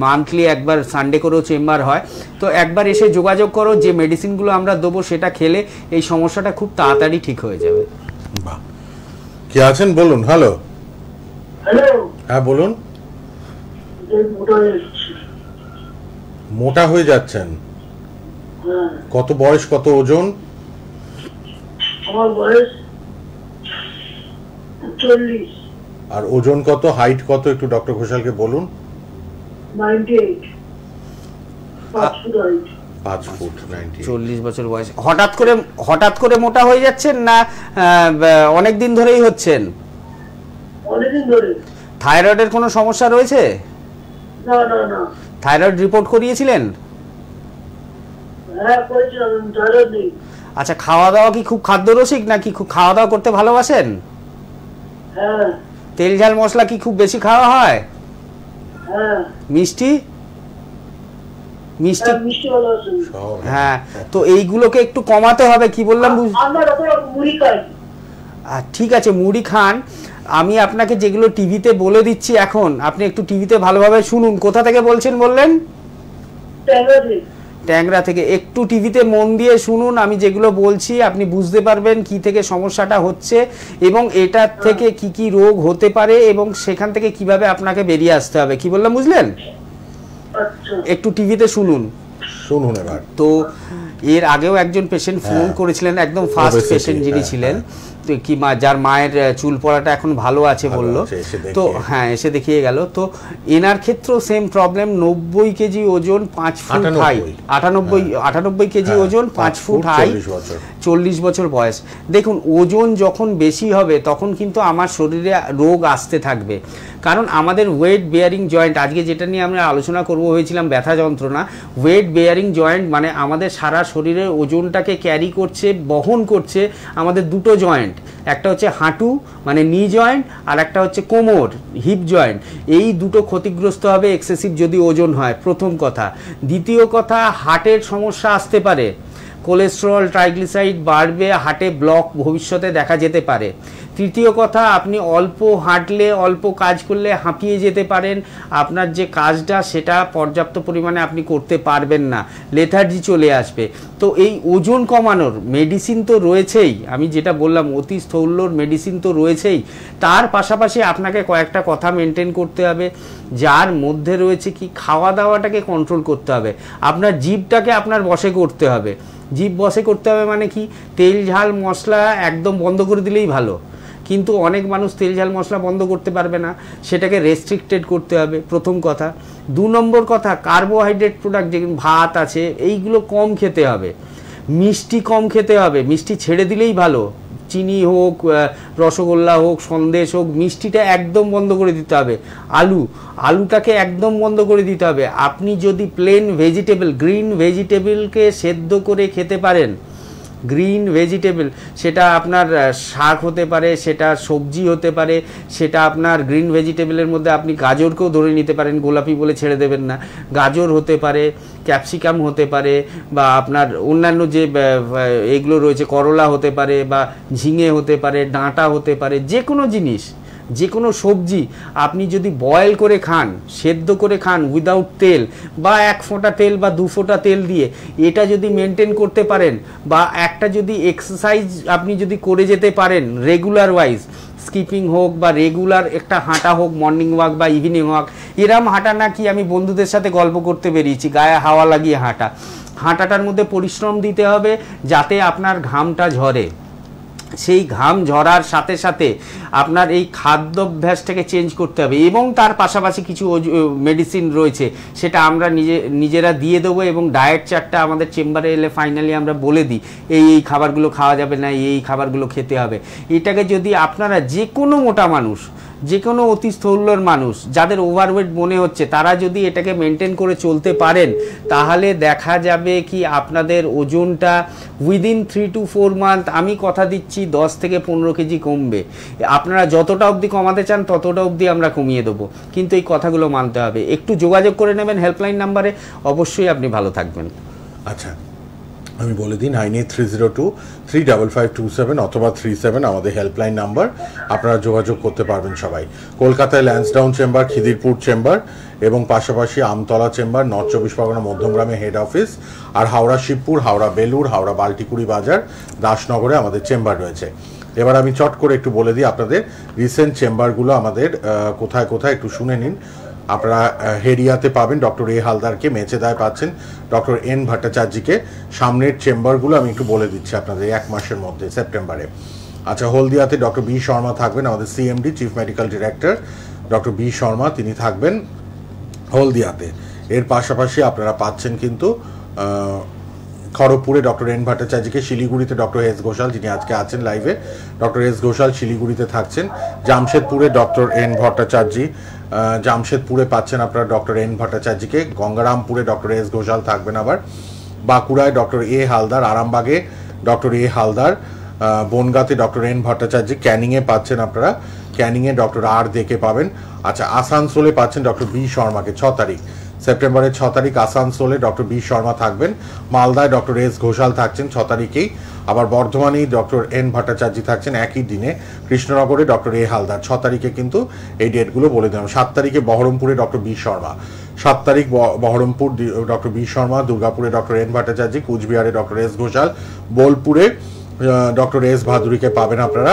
Speaker 2: মান্থলি একবার সানডে করেও চেম্বার হয়। তো একবার এসে যোগাযোগ করো, যে মেডিসিনগুলো আমরা দেবো সেটা খেলে এই সমস্যাটা খুব তাড়াতাড়ি ঠিক হয়ে যাবে।
Speaker 1: বাহ, কে আছেন বলুন। হ্যালো।
Speaker 3: হ্যালো।
Speaker 1: হ্যাঁ বলুন। মোটা হয়ে যাচ্ছেন? কত বয়স, কত ওজন?
Speaker 3: আমার বয়স 40।
Speaker 1: আর ওজন কত, হাইট কত, একটু ডক্টর ঘোষালকে বলুন।
Speaker 3: 98, 5 ফুট হাইট।
Speaker 1: 5 ফুট 98।
Speaker 2: 40 বছর বয়স। হঠাৎ করে মোটা হয়ে যাচ্ছেন না অনেক দিন ধরেই হচ্ছেন?
Speaker 3: অনেকদিন ধরে।
Speaker 2: থাইরয়েডের কোনো সমস্যা রয়েছে?
Speaker 3: না না না।
Speaker 2: থাইরয়েড রিপোর্ট করিয়েছিলেন?
Speaker 3: হ্যাঁ করেছিলাম, থাইরয়েড নেই।
Speaker 2: আচ্ছা, খাওয়া দাওয়া কি খুব খাদ্যরসিক নাকি খুব খাওয়া দাওয়া করতে ভালোবাসেন?
Speaker 3: হ্যাঁ।
Speaker 2: তেল ঝাল মশলা কি খুব বেশি খাওয়া হয়?
Speaker 3: হ্যাঁ।
Speaker 2: মিষ্টি? মিষ্টি
Speaker 3: মিষ্টি ভালো আছে।
Speaker 2: হ্যাঁ, তো এইগুলোকে একটু কমাতে হবে। কি বললাম?
Speaker 3: আমরা মুড়ি খাই।
Speaker 2: ঠিক আছে, মুড়ি খান। আমি আপনাকে যেগুলো টিভিতে বলে দিচ্ছি এখন, আপনি একটু টিভিতে ভালোভাবে শুনুন। কোথা থেকে বলছেন বললেন? ট্যাংরা থেকে। একটু টিভিতে মন দিয়ে শুনুন, আমি যেগুলো বলছি আপনি বুঝতে পারবেন কি থেকে সমস্যাটা হচ্ছে এবং এটার থেকে কি কি রোগ হতে পারে এবং সেখান থেকে কিভাবে আপনাকে বেরিয়ে আসতে হবে। কি বললাম বুঝলেন? একটু টিভিতে শুনুন।
Speaker 1: এবার।
Speaker 2: তো এর আগেও একজন পেশেন্ট ফোন করেছিলেন, একদম ফার্স্ট পেশেন্ট যিনি ছিলেন, কি যার মায়ের চুল পড়াটা এখন ভালো আছে বললো। তো হ্যাঁ, এসে দেখিয়ে গেল। তো এনার ক্ষেত্রেও সেম প্রবলেম। 90 কেজি ওজন, 5 ফুট হাইট। 98 কেজি ওজন, 5 ফুট হাইট, 40 বছর বয়স। দেখুন, ওজন যখন বেশি হবে তখন কিন্তু আমার শরীরে রোগ আসতে থাকবে, কারণ আমাদের ওয়েট বেয়ারিং জয়েন্ট, আজকে যেটা নিয়ে আমরা আলোচনা করব হয়েছিলাম ব্যথা যন্ত্রণা। ওয়েট বেয়ারিং জয়েন্ট মানে আমাদের সারা শরীরের ওজনটাকে ক্যারি করছে, বহন করছে আমাদের দুটো জয়েন্ট। একটা হচ্ছে হাঁটু মানে নি জয়েন্ট, আর একটা হচ্ছে কোমর হিপ জয়েন্ট। এই দুটো ক্ষতিগ্রস্ত হবে এক্সেসিভ যদি ওজন হয়, প্রথম কথা। দ্বিতীয় কথা, হার্টের সমস্যা আসতে পারে। কোলেস্টেরল, ট্রাইগ্লিসারাইড বাড়বে, হার্টে ব্লক ভবিষ্যতে দেখা যেতে পারে। তৃতীয় কথা, আপনি অল্প হাঁটলে, অল্প কাজ করলে হাঁপিয়ে যেতে পারেন। আপনার যে কাজটা সেটা পর্যাপ্ত পরিমাণে আপনি করতে পারবেন না, লেথার্জি চলে আসবে। তো এই ওজন কমানোর মেডিসিন তো রয়েছেই, আমি যেটা বললাম অতি স্থৌল্যর মেডিসিন তো রয়েছেই, তার পাশাপাশি আপনাকে কয়েকটা কথা মেনটেন করতে হবে, যার মধ্যে রয়েছে কি, খাওয়া দাওয়াটাকে কন্ট্রোল করতে হবে। আপনার জিভটাকে আপনার বশে করতে হবে। জিভ বশে করতে হবে মানে কি, তেল ঝাল মশলা একদম বন্ধ করে দিলেই ভালো, কিন্তু অনেক মানুষ তেল ঝাল মশলা বন্ধ করতে পারবে না, সেটাকে রেস্ট্রিক্টেড করতে হবে, প্রথম কথা। 2 নম্বর কথা, কার্বোহাইড্রেট প্রোডাক্ট যেগুলো ভাত আছে এইগুলো কম খেতে হবে। মিষ্টি কম খেতে হবে, মিষ্টি ছেড়ে দিলেই ভালো। চিনি হোক, রসগোল্লা হোক, সন্দেশ হোক, মিষ্টিটা একদম বন্ধ করে দিতে হবে। আলুটাকে একদম বন্ধ করে দিতে হবে। আপনি যদি প্লেন ভেজিটেবল, গ্রিন ভেজিটেবলকে সেদ্ধ করে খেতে পারেন, গ্রিন ভেজিটেবল, সেটা আপনার শাক হতে পারে, সেটা সবজি হতে পারে, সেটা আপনার গ্রিন ভেজিটেবলের মধ্যে আপনি গাজরকেও ধরে নিতে পারেন, গোলাপি বলে ছেড়ে দেবেন না। গাজর হতে পারে, ক্যাপসিকাম হতে পারে, বা আপনার অন্যান্য যে এগুলো রয়েছে, করলা হতে পারে, বা ঝিঙে হতে পারে, ডাঁটা হতে পারে, যে কোনো জিনিস যে কোনো সবজি আপনি যদি বয়েল করে খান, সেদ্ধ করে খান উইদাউট তেল, বা 1 ফোঁটা তেল বা 2 ফোঁটা তেল দিয়ে, এটা যদি মেনটেন করতে পারেন, বা একটা যদি এক্সারসাইজ আপনি যদি করে যেতে পারেন রেগুলার ওয়াইজ, স্কিপিং হোক বা রেগুলার একটা হাঁটা হোক, মর্নিং ওয়াক বা ইভিনিং ওয়াক, এরম হাঁটা না কি আমি বন্ধুদের সাথে গল্প করতে বেরিয়েছি, গায়ে হাওয়া লাগিয়ে হাঁটাটার মধ্যে পরিশ্রম দিতে হবে যাতে আপনার ঘামটা ঝরে। সেই ঘাম ঝরার সাথে সাথে আপনার এই খাদ্যাভ্যাসটাকে চেঞ্জ করতে হবে, এবং তার পাশাপাশি কিছু মেডিসিন রয়েছে সেটা আমরা নিজেরা দিয়ে দেবো, এবং ডায়েট চার্টটা আমাদের চেম্বারে এলে ফাইনালি আমরা বলে দিই এই খাবারগুলো খাওয়া যাবে না, এই খাবারগুলো খেতে হবে। এটাকে যদি আপনারা যে কোনো মোটা মানুষ, যে কোনো অতি স্থূলর মানুষ যাদের ওভারওয়েট মনে হচ্ছে, তারা যদি এটাকে মেনটেন করে চলতে পারেন, তাহলে দেখা যাবে কি আপনাদের ওজনটা উইদিন 3 to 4 মান্থ, আমি কথা দিচ্ছি 10 থেকে 15 কেজি কমবে। আপনারা যতটা অবধি কমাতে চান ততটা অবধি আমরা কমিয়ে দেবো, কিন্তু এই কথাগুলো মানতে হবে। একটু যোগাযোগ করে নেবেন হেল্পলাইন নাম্বারে, অবশ্যই আপনি ভালো থাকবেন।
Speaker 1: আচ্ছা, আমি বলে দিই 9830235527 অথবা 37 আমাদের হেল্পলাইন নাম্বার, আপনারা যোগাযোগ করতে পারবেন সবাই। কলকাতায় ল্যান্সডাউন চেম্বার, খিদিরপুর চেম্বার এবং পাশাপাশি আমতলা চেম্বার, নর্থ 24 পরগনা মধ্যমগ্রামে হেড অফিস, আর হাওড়া শিবপুর, হাওড়া বেলুর, হাওড়া বাল্টিকুড়ি বাজার, দাসনগরে আমাদের চেম্বার রয়েছে। এবার আমি চট করে একটু বলে দিই আপনাদের রিসেন্ট চেম্বারগুলো আমাদের কোথায় কোথায়, একটু শুনে নিন। আপনারা হেরিয়াতে পাবেন ডক্টর এ হালদারকে, মেচেদায় পাচ্ছেন ডক্টর এন ভট্টাচার্যকে। সামনের চেম্বারগুলো আমি একটু বলে দিচ্ছি আপনাদের 1 মাসের মধ্যে, সেপ্টেম্বরে। আচ্ছা, হলদিয়াতে ডক্টর বি শর্মা থাকবেন, আমাদের CMD chief medical director doctor B Sharma, তিনি থাকবেন হলদিয়াতে। এর পাশাপাশি আপনারা পাচ্ছেন কিন্তু খড়গপুরে ডক্টর এন ভট্টাচার্যকে, শিলিগুড়িতে ডক্টর এস ঘোষাল, যিনি আজকে আছেন লাইভে, ডক্টর এস ঘোষাল শিলিগুড়িতে থাকছেন। জামশেদপুরে ডক্টর এন ভট্টাচার্য, জামশেদপুরে পাচ্ছেন আপনারা ডক্টর এন ভট্টাচার্যকে। গঙ্গারামপুরে ডক্টর এস ঘোষাল থাকবেন আবার। বাঁকুড়ায় ডক্টর এ হালদার, আরামবাগে ডক্টর এ হালদার, বনগাঁতে ডক্টর এন ভট্টাচার্য, ক্যানিংয়ে পাচ্ছেন আপনারা, ক্যানিংয়ে ডক্টর আর দেখে পাবেন। আচ্ছা, আসানসোলে পাচ্ছেন ডক্টর বি শর্মাকে 6 তারিখ, সেপ্টেম্বরের 6 তারিখ আসানসোলে ডক্টর বি শর্মা থাকবেন। মালদায় ডক্টর এস ঘোষাল থাকছেন 6 তারিখেই। আবার বর্ধমানেই ডক্টর এন ভট্টাচার্য থাকছেন একই দিনে। কৃষ্ণনগরে ডক্টর এ হালদার 6 তারিখে কিন্তু এই ডেটগুলো বলে দিলাম। 7 তারিখে বহরমপুরে ডক্টর বি শর্মা, 7 তারিখ বহরমপুর ডক্টর বি শর্মা, দুর্গাপুরে ডক্টর এন ভট্টাচার্য, কুচবিহারে ডক্টর এস ঘোষাল, বোলপুরে ডক্টর এস ভাদুরীকে পাবেন আপনারা।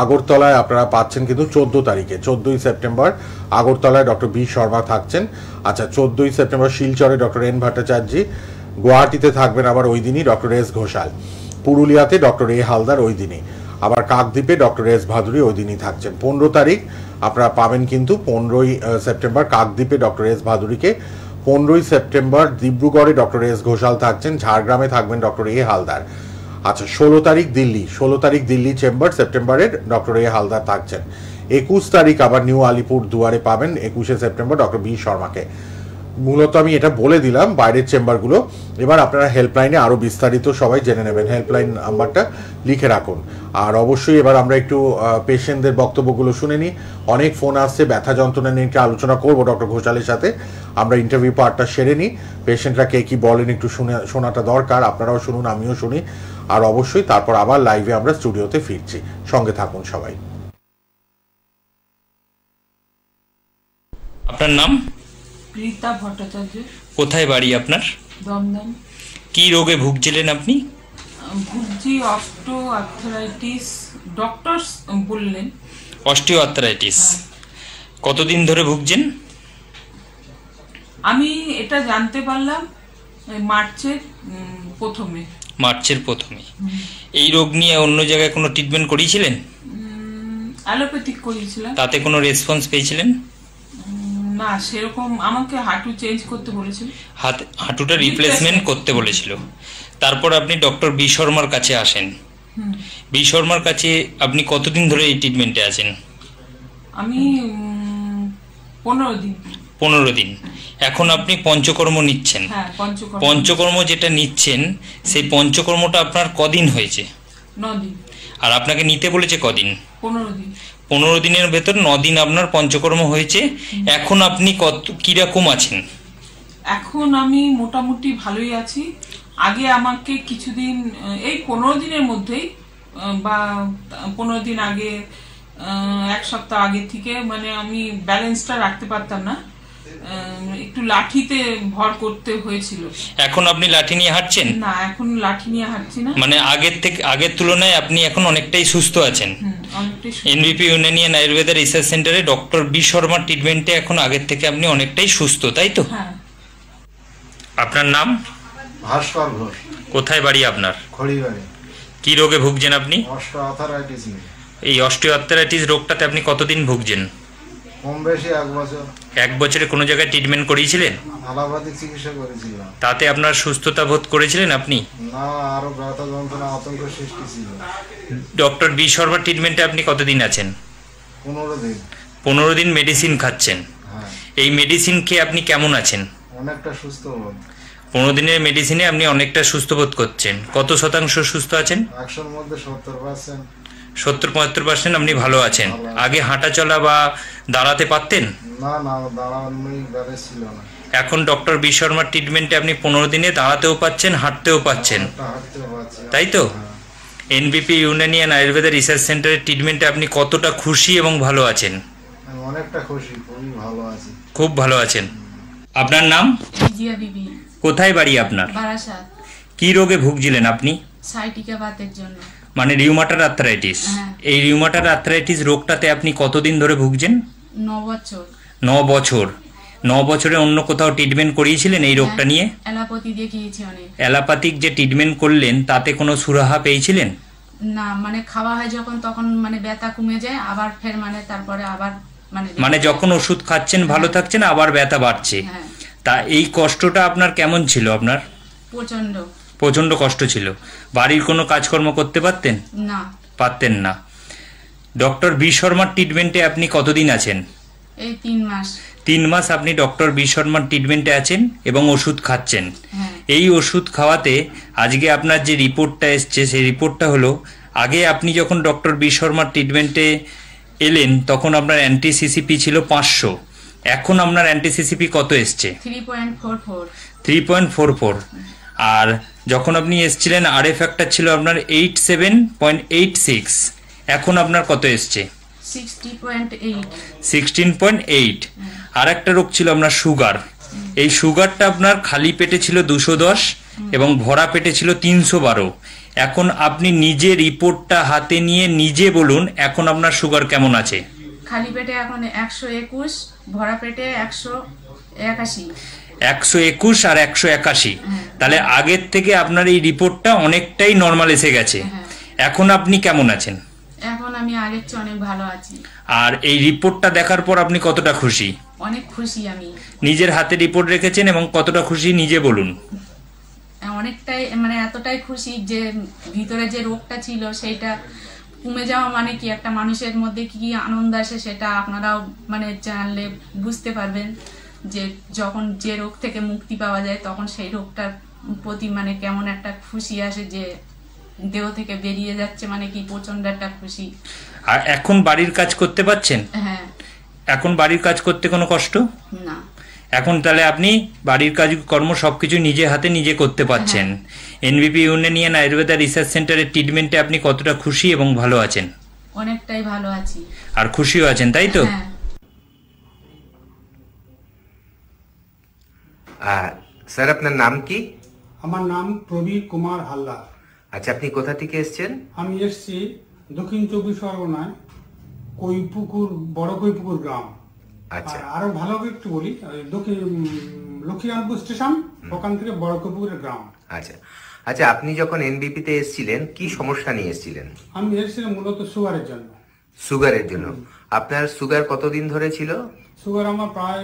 Speaker 1: আগরতলায় আপনারা পাচ্ছেন কিন্তু 14 তারিখে, 14ই সেপ্টেম্বর আগরতলায় ডক্টর বি শর্মা থাকছেন। আচ্ছা, 14ই সেপ্টেম্বর শিলচরে ডক্টর এন ভট্টাচার্য, গুয়াহাটিতে থাকবেন আবার ওই দিনই ডক্টর এস ঘোষাল, পুরুলিয়াতে ডক্টর এ হালদার ওই দিনই, আবার কাকদ্বীপে ডক্টর এস ভাদুরী ওই দিনই থাকছেন। 15 তারিখ আপনারা পাবেন কিন্তু 15ই সেপ্টেম্বর কাকদ্বীপে ডক্টর এস ভাদুরীকে। 15ই সেপ্টেম্বর ডিব্রুগড়ে ডক্টর এস ঘোষাল থাকছেন, ঝাড়গ্রামে থাকবেন ডক্টর এ হালদার। আচ্ছা, 16 তারিখ দিল্লি চেম্বার সেপ্টেম্বরের ডক্টর এ হালদার থাকছেন। 21 তারিখ আবার নিউ আলিপুর দুয়ারে পাবেন 21শে সেপ্টেম্বর ডক্টর বি শর্মাকে। মূলত আমি এটা বলে দিলাম বাইরের চেম্বারগুলো। এবার আপনারা হেল্পলাইনে আরও বিস্তারিত সবাই জেনে নেবেন, হেল্পলাইন নাম্বারটা লিখে রাখুন। আর অবশ্যই এবার আমরা একটু পেশেন্টদের বক্তব্যগুলো শুনে নিই। অনেক ফোন আসছে, ব্যথা যন্ত্রণা নিয়ে আলোচনা করবো ডক্টর ঘোষালের সাথে। আমরা ইন্টারভিউ পার্টটা সেরে নিই, পেশেন্টরা কে কী বলেন একটু শোনাটা দরকার, আপনারাও শুনুন, আমিও শুনি। আর অবশ্যই তারপর আবার লাইভে আমরা স্টুডিওতে ফিরছি, সঙ্গে থাকুন সবাই।
Speaker 6: আপনার নাম?
Speaker 7: রীতা ভট্টাচার্য।
Speaker 6: কোথায় বাড়ি আপনার?
Speaker 7: দমদম।
Speaker 6: কি রোগে ভুগছিলেন আপনি?
Speaker 7: ভুগছি অস্টিও আর্থ্রাইটিস, ডক্টর বললেন।
Speaker 6: অস্টিও আর্থ্রাইটিস কতদিন ধরে ভুগছেন?
Speaker 7: আমি এটা জানতে পারলাম মার্চের প্রথমে।
Speaker 6: এই রোগ নিয়ে অন্য জায়গায় কোনো ট্রিটমেন্ট করিয়েছিলেন?
Speaker 7: অ্যালোপ্যাথিক করিয়েছিলাম।
Speaker 6: তাতে কোনো রেসপন্স পেয়েছিলেন?
Speaker 7: না, সেরকম আমাকে হাঁটু চেঞ্জ করতে বলেছিল,
Speaker 6: হাঁটুটা রিপ্লেসমেন্ট করতে বলেছিল। তারপর আপনি ডক্টর বি শর্মার কাছে আসেন। বি শর্মার কাছে আপনি কতদিন ধরে এই ট্রিটমেন্টে আছেন?
Speaker 7: আমি 15 দিন।
Speaker 6: 15 দিন। এখন আপনি পঞ্চকর্ম নিচ্ছেন।
Speaker 7: হ্যাঁ,
Speaker 6: পঞ্চকর্ম যেটা নিচ্ছেন সেই পঞ্চকর্মটা আপনার কদিন হয়েছে?
Speaker 7: 9 দিন।
Speaker 6: আর আপনাকে নিতে বলেছে কদিন?
Speaker 7: 15 দিন।
Speaker 6: 15 দিনের ভেতর 9 দিন আপনার পঞ্চকর্ম হয়েছে। এখন আপনি কিরকম আছেন?
Speaker 7: এখন আমি মোটামুটি ভালোই আছি। আগে আমাকে কিছুদিন, এই 15 দিনের মধ্যেই বা 15 দিন আগে এক সপ্তাহ আগে থেকে, মানে আমি ব্যালেন্সটা রাখতে পারতাম না, একটু লাঠিতে ভর করতে হয়েছিল।
Speaker 6: এখন আপনি লাঠি নিয়ে হাঁটছেন?
Speaker 7: না, এখন লাঠি নিয়ে হাঁটছি না।
Speaker 6: মানে আগের তুলনায় আপনি এখন অনেকটাই সুস্থ আছেন। এনবিপি ইউনানিয়ান আয়ুর্বেদা রিসার্চ সেন্টারে ডক্টর বি শর্মার ট্রিটমেন্টে এখন আগের থেকে আপনি অনেকটাই সুস্থ, তাই তো?
Speaker 7: হ্যাঁ।
Speaker 6: আপনার নাম?
Speaker 8: ভাস্কর ঘোষ।
Speaker 6: কোথায় বাড়ি আপনার?
Speaker 8: খড়িবাড়ি।
Speaker 6: কি রোগে ভুগছেন আপনি?
Speaker 8: অস্টিওআর্থ্রাইটিস নিয়ে।
Speaker 6: এই অস্টিওআর্থ্রাইটিস রোগটাতে আপনি কতদিন ভুগছেন?
Speaker 8: কম বেশি 1 বছর।
Speaker 6: 1 বছরে কোনো জায়গায় ট্রিটমেন্ট করিয়েছিলেন?
Speaker 8: অ্যালোপ্যাথিক চিকিৎসা করেছিলাম।
Speaker 6: তাতে আপনার সুস্থতা বোধ করেছিলেন আপনি?
Speaker 8: না, আরো ব্যথা যন্ত্রণা আতঙ্ক সৃষ্টি ছিল।
Speaker 6: ডক্টর বি শর্মার ট্রিটমেন্টে আপনি কতদিন আছেন?
Speaker 8: 15 দিন।
Speaker 6: 15 দিন মেডিসিন খাচ্ছেন।
Speaker 8: হ্যাঁ।
Speaker 6: এই মেডিসিন খেয়ে আপনি কেমন আছেন?
Speaker 8: অনেকটা সুস্থ বোধ।
Speaker 6: 15 দিনের মেডিসিনে আপনি অনেকটা সুস্থ বোধ করছেন। কত শতাংশ সুস্থ আছেন?
Speaker 8: 100-র মধ্যে 70%।
Speaker 6: 70-75% আপনি ভালো আছেন। আগে হাঁটা চলা বা দাঁড়াতে পারতেন?
Speaker 8: না, দাঁড়ানোই ব্যালেন্স ছিল না।
Speaker 6: এখন ডক্টর বি শর্মার ট্রিটমেন্টে আপনি 15 দিনে দাঁড়াতেও পাচ্ছেন, হাঁটতেও পাচ্ছেন, তাই তো? এনবিপি ইউনানিয়ান আয়ুর্বেদা রিসার্চ সেন্টারের ট্রিটমেন্টে আপনি কতটা খুশি এবং ভালো আছেন?
Speaker 8: অনেকটা খুশি, খুবই ভালো আছি।
Speaker 6: খুব ভালো আছেন। আপনার নাম?
Speaker 9: জিয়া বিবি।
Speaker 6: কোথায় বাড়ি আপনার?
Speaker 9: বারাসাত।
Speaker 6: কি রোগে ভুগছিলেন আপনি?
Speaker 9: সাইটিকা বাতের জন্য।
Speaker 6: মানে রিউমাটয়েড আর্থ্রাইটিস। এই রিউমাটয়েড আর্থ্রাইটিস রোগটাতে আপনি কতদিন ধরে ভুগছেন?
Speaker 9: 9 বছর।
Speaker 6: 9 বছর। 9 বছরে অন্য কোথাও ট্রিটমেন্ট করিয়েছিলেন এই রোগটা নিয়ে?
Speaker 9: অ্যালোপ্যাথি দেখিয়েছি অনেক।
Speaker 6: অ্যালোপ্যাথিক যে ট্রিটমেন্ট করলেন তাতে কোনো সুরাহা পেয়েছিলেন?
Speaker 9: না, মানে খাওয়া হয় যখন তখন মানে ব্যথা কমে যায়, আবার ফের মানে তারপরে আবার
Speaker 6: মানে যখন ওষুধ খাচ্ছেন ভালো থাকছেন, আবার ব্যথা বাড়ছে। তা এই কষ্টটা আপনার কেমন ছিল? আপনার প্রচন্ড কষ্ট ছিল। বাড়ির কোনো কাজকর্ম করতে পারতেন?
Speaker 9: না,
Speaker 6: পারতেন না। ডক্টর বি শর্মার ট্রিটমেন্টে আপনি কতদিন আছেন?
Speaker 9: এই 3 মাস।
Speaker 6: 3 মাস আপনি ডক্টর বি শর্মার ট্রিটমেন্টে আছেন এবং ওষুধ খাচ্ছেন। এই ওষুধ খাওয়াতে আজকে আপনার যে রিপোর্টটা এসছে সেই রিপোর্টটা হলো, আগে আপনি যখন ডক্টর বি শর্মার ট্রিটমেন্টে এলেন তখন আপনার অ্যান্টি-সিসিপি ছিল 500, এখন আপনার অ্যান্টি-সিসিপি কত এসছে? 3.44। আর যখন আপনি এসছিলেন আরএ ফ্যাক্টর ছিল আপনার 87.86, এখন আপনার কত এসছে? 16.8। আর একটা রোগ ছিল আপনার সুগার। এই সুগারটা আপনার খালি পেটে ছিল 210 এবং ভরা পেটে ছিল 312। এখন আপনি নিজে রিপোর্টটা হাতে নিয়ে নিজে বলুন এখন আপনার সুগার কেমন আছে?
Speaker 9: খালি পেটে এখন 121, ভরা পেটে 181।
Speaker 6: 121 আর 181। তাহলে আগের থেকে আপনার এই রিপোর্টটা অনেকটাই নরমাল এসে গেছে। এখন আপনি কেমন আছেন?
Speaker 9: এখন আমি আগের চেয়ে অনেক ভালো আছি।
Speaker 6: আর এই রিপোর্টটা দেখার পর আপনি কতটা খুশি?
Speaker 9: অনেক খুশি আমি।
Speaker 6: নিজের হাতে রিপোর্ট রেখেছেন এবং কতটা খুশি নিজে বলুন।
Speaker 9: অনেকটাই, মানে এতটাই খুশি যে ভিতরে যে রোগটা ছিল সেটা কমে যাওয়া মানে কি একটা মানুষের মধ্যে কি আনন্দ আসে সেটা আপনারাও মানে জানলে বুঝতে পারবেন, যে যখন যে রোগ থেকে মুক্তি পাওয়া যায় তখন সেই রোগটার প্রতি মানে কেমন একটা খুশি আসে, যে দেহ থেকে বেরিয়ে যাচ্ছে, মানে কি প্রচন্ড একটা খুশি।
Speaker 6: আর এখন বাড়ির কাজ করতে পারছেন?
Speaker 9: হ্যাঁ।
Speaker 6: এখন বাড়ির কাজ করতে কোনো কষ্ট
Speaker 9: না।
Speaker 6: এখন তাহলে আপনি বাড়ির কাজ কর্ম সবকিছু নিজে হাতে নিজে করতে পারছেন। এনবিপি ইউনানিয়ান আয়ুর্বেদা রিসার্চ সেন্টারের ট্রিটমেন্টে আপনি কতটা খুশি এবং ভালো আছেন?
Speaker 9: অনেকটাই ভালো আছি।
Speaker 6: আর খুশিও আছেন, তাই তো?
Speaker 10: স্যার আপনার নাম কি?
Speaker 11: আমার নাম প্রবীর কুমার হালদার।
Speaker 10: আচ্ছা, আপনি কোথা থেকে এসেছেন?
Speaker 11: আমি এসেছি দক্ষিণ 24 পরগনায়, কৈপুকুর, বড় কৈপুকুর গ্রাম।
Speaker 10: আচ্ছা,
Speaker 11: আরো ভালো একটু বলি, দক্ষিণ লক্ষ্মীকান্তপুর স্টেশন, ওখান থেকে বড় কৈপুকুরের গ্রাম।
Speaker 10: আচ্ছা আচ্ছা, আপনি যখন এনবিপি তে এসেছিলেন কি সমস্যা নিয়ে এসেছিলেন?
Speaker 11: আমি এসেছিলাম মূলত সুগারের জন্য।
Speaker 10: সুগারের জন্য? আপনার সুগার কতদিন ধরে ছিল?
Speaker 11: সুগার আমার প্রায়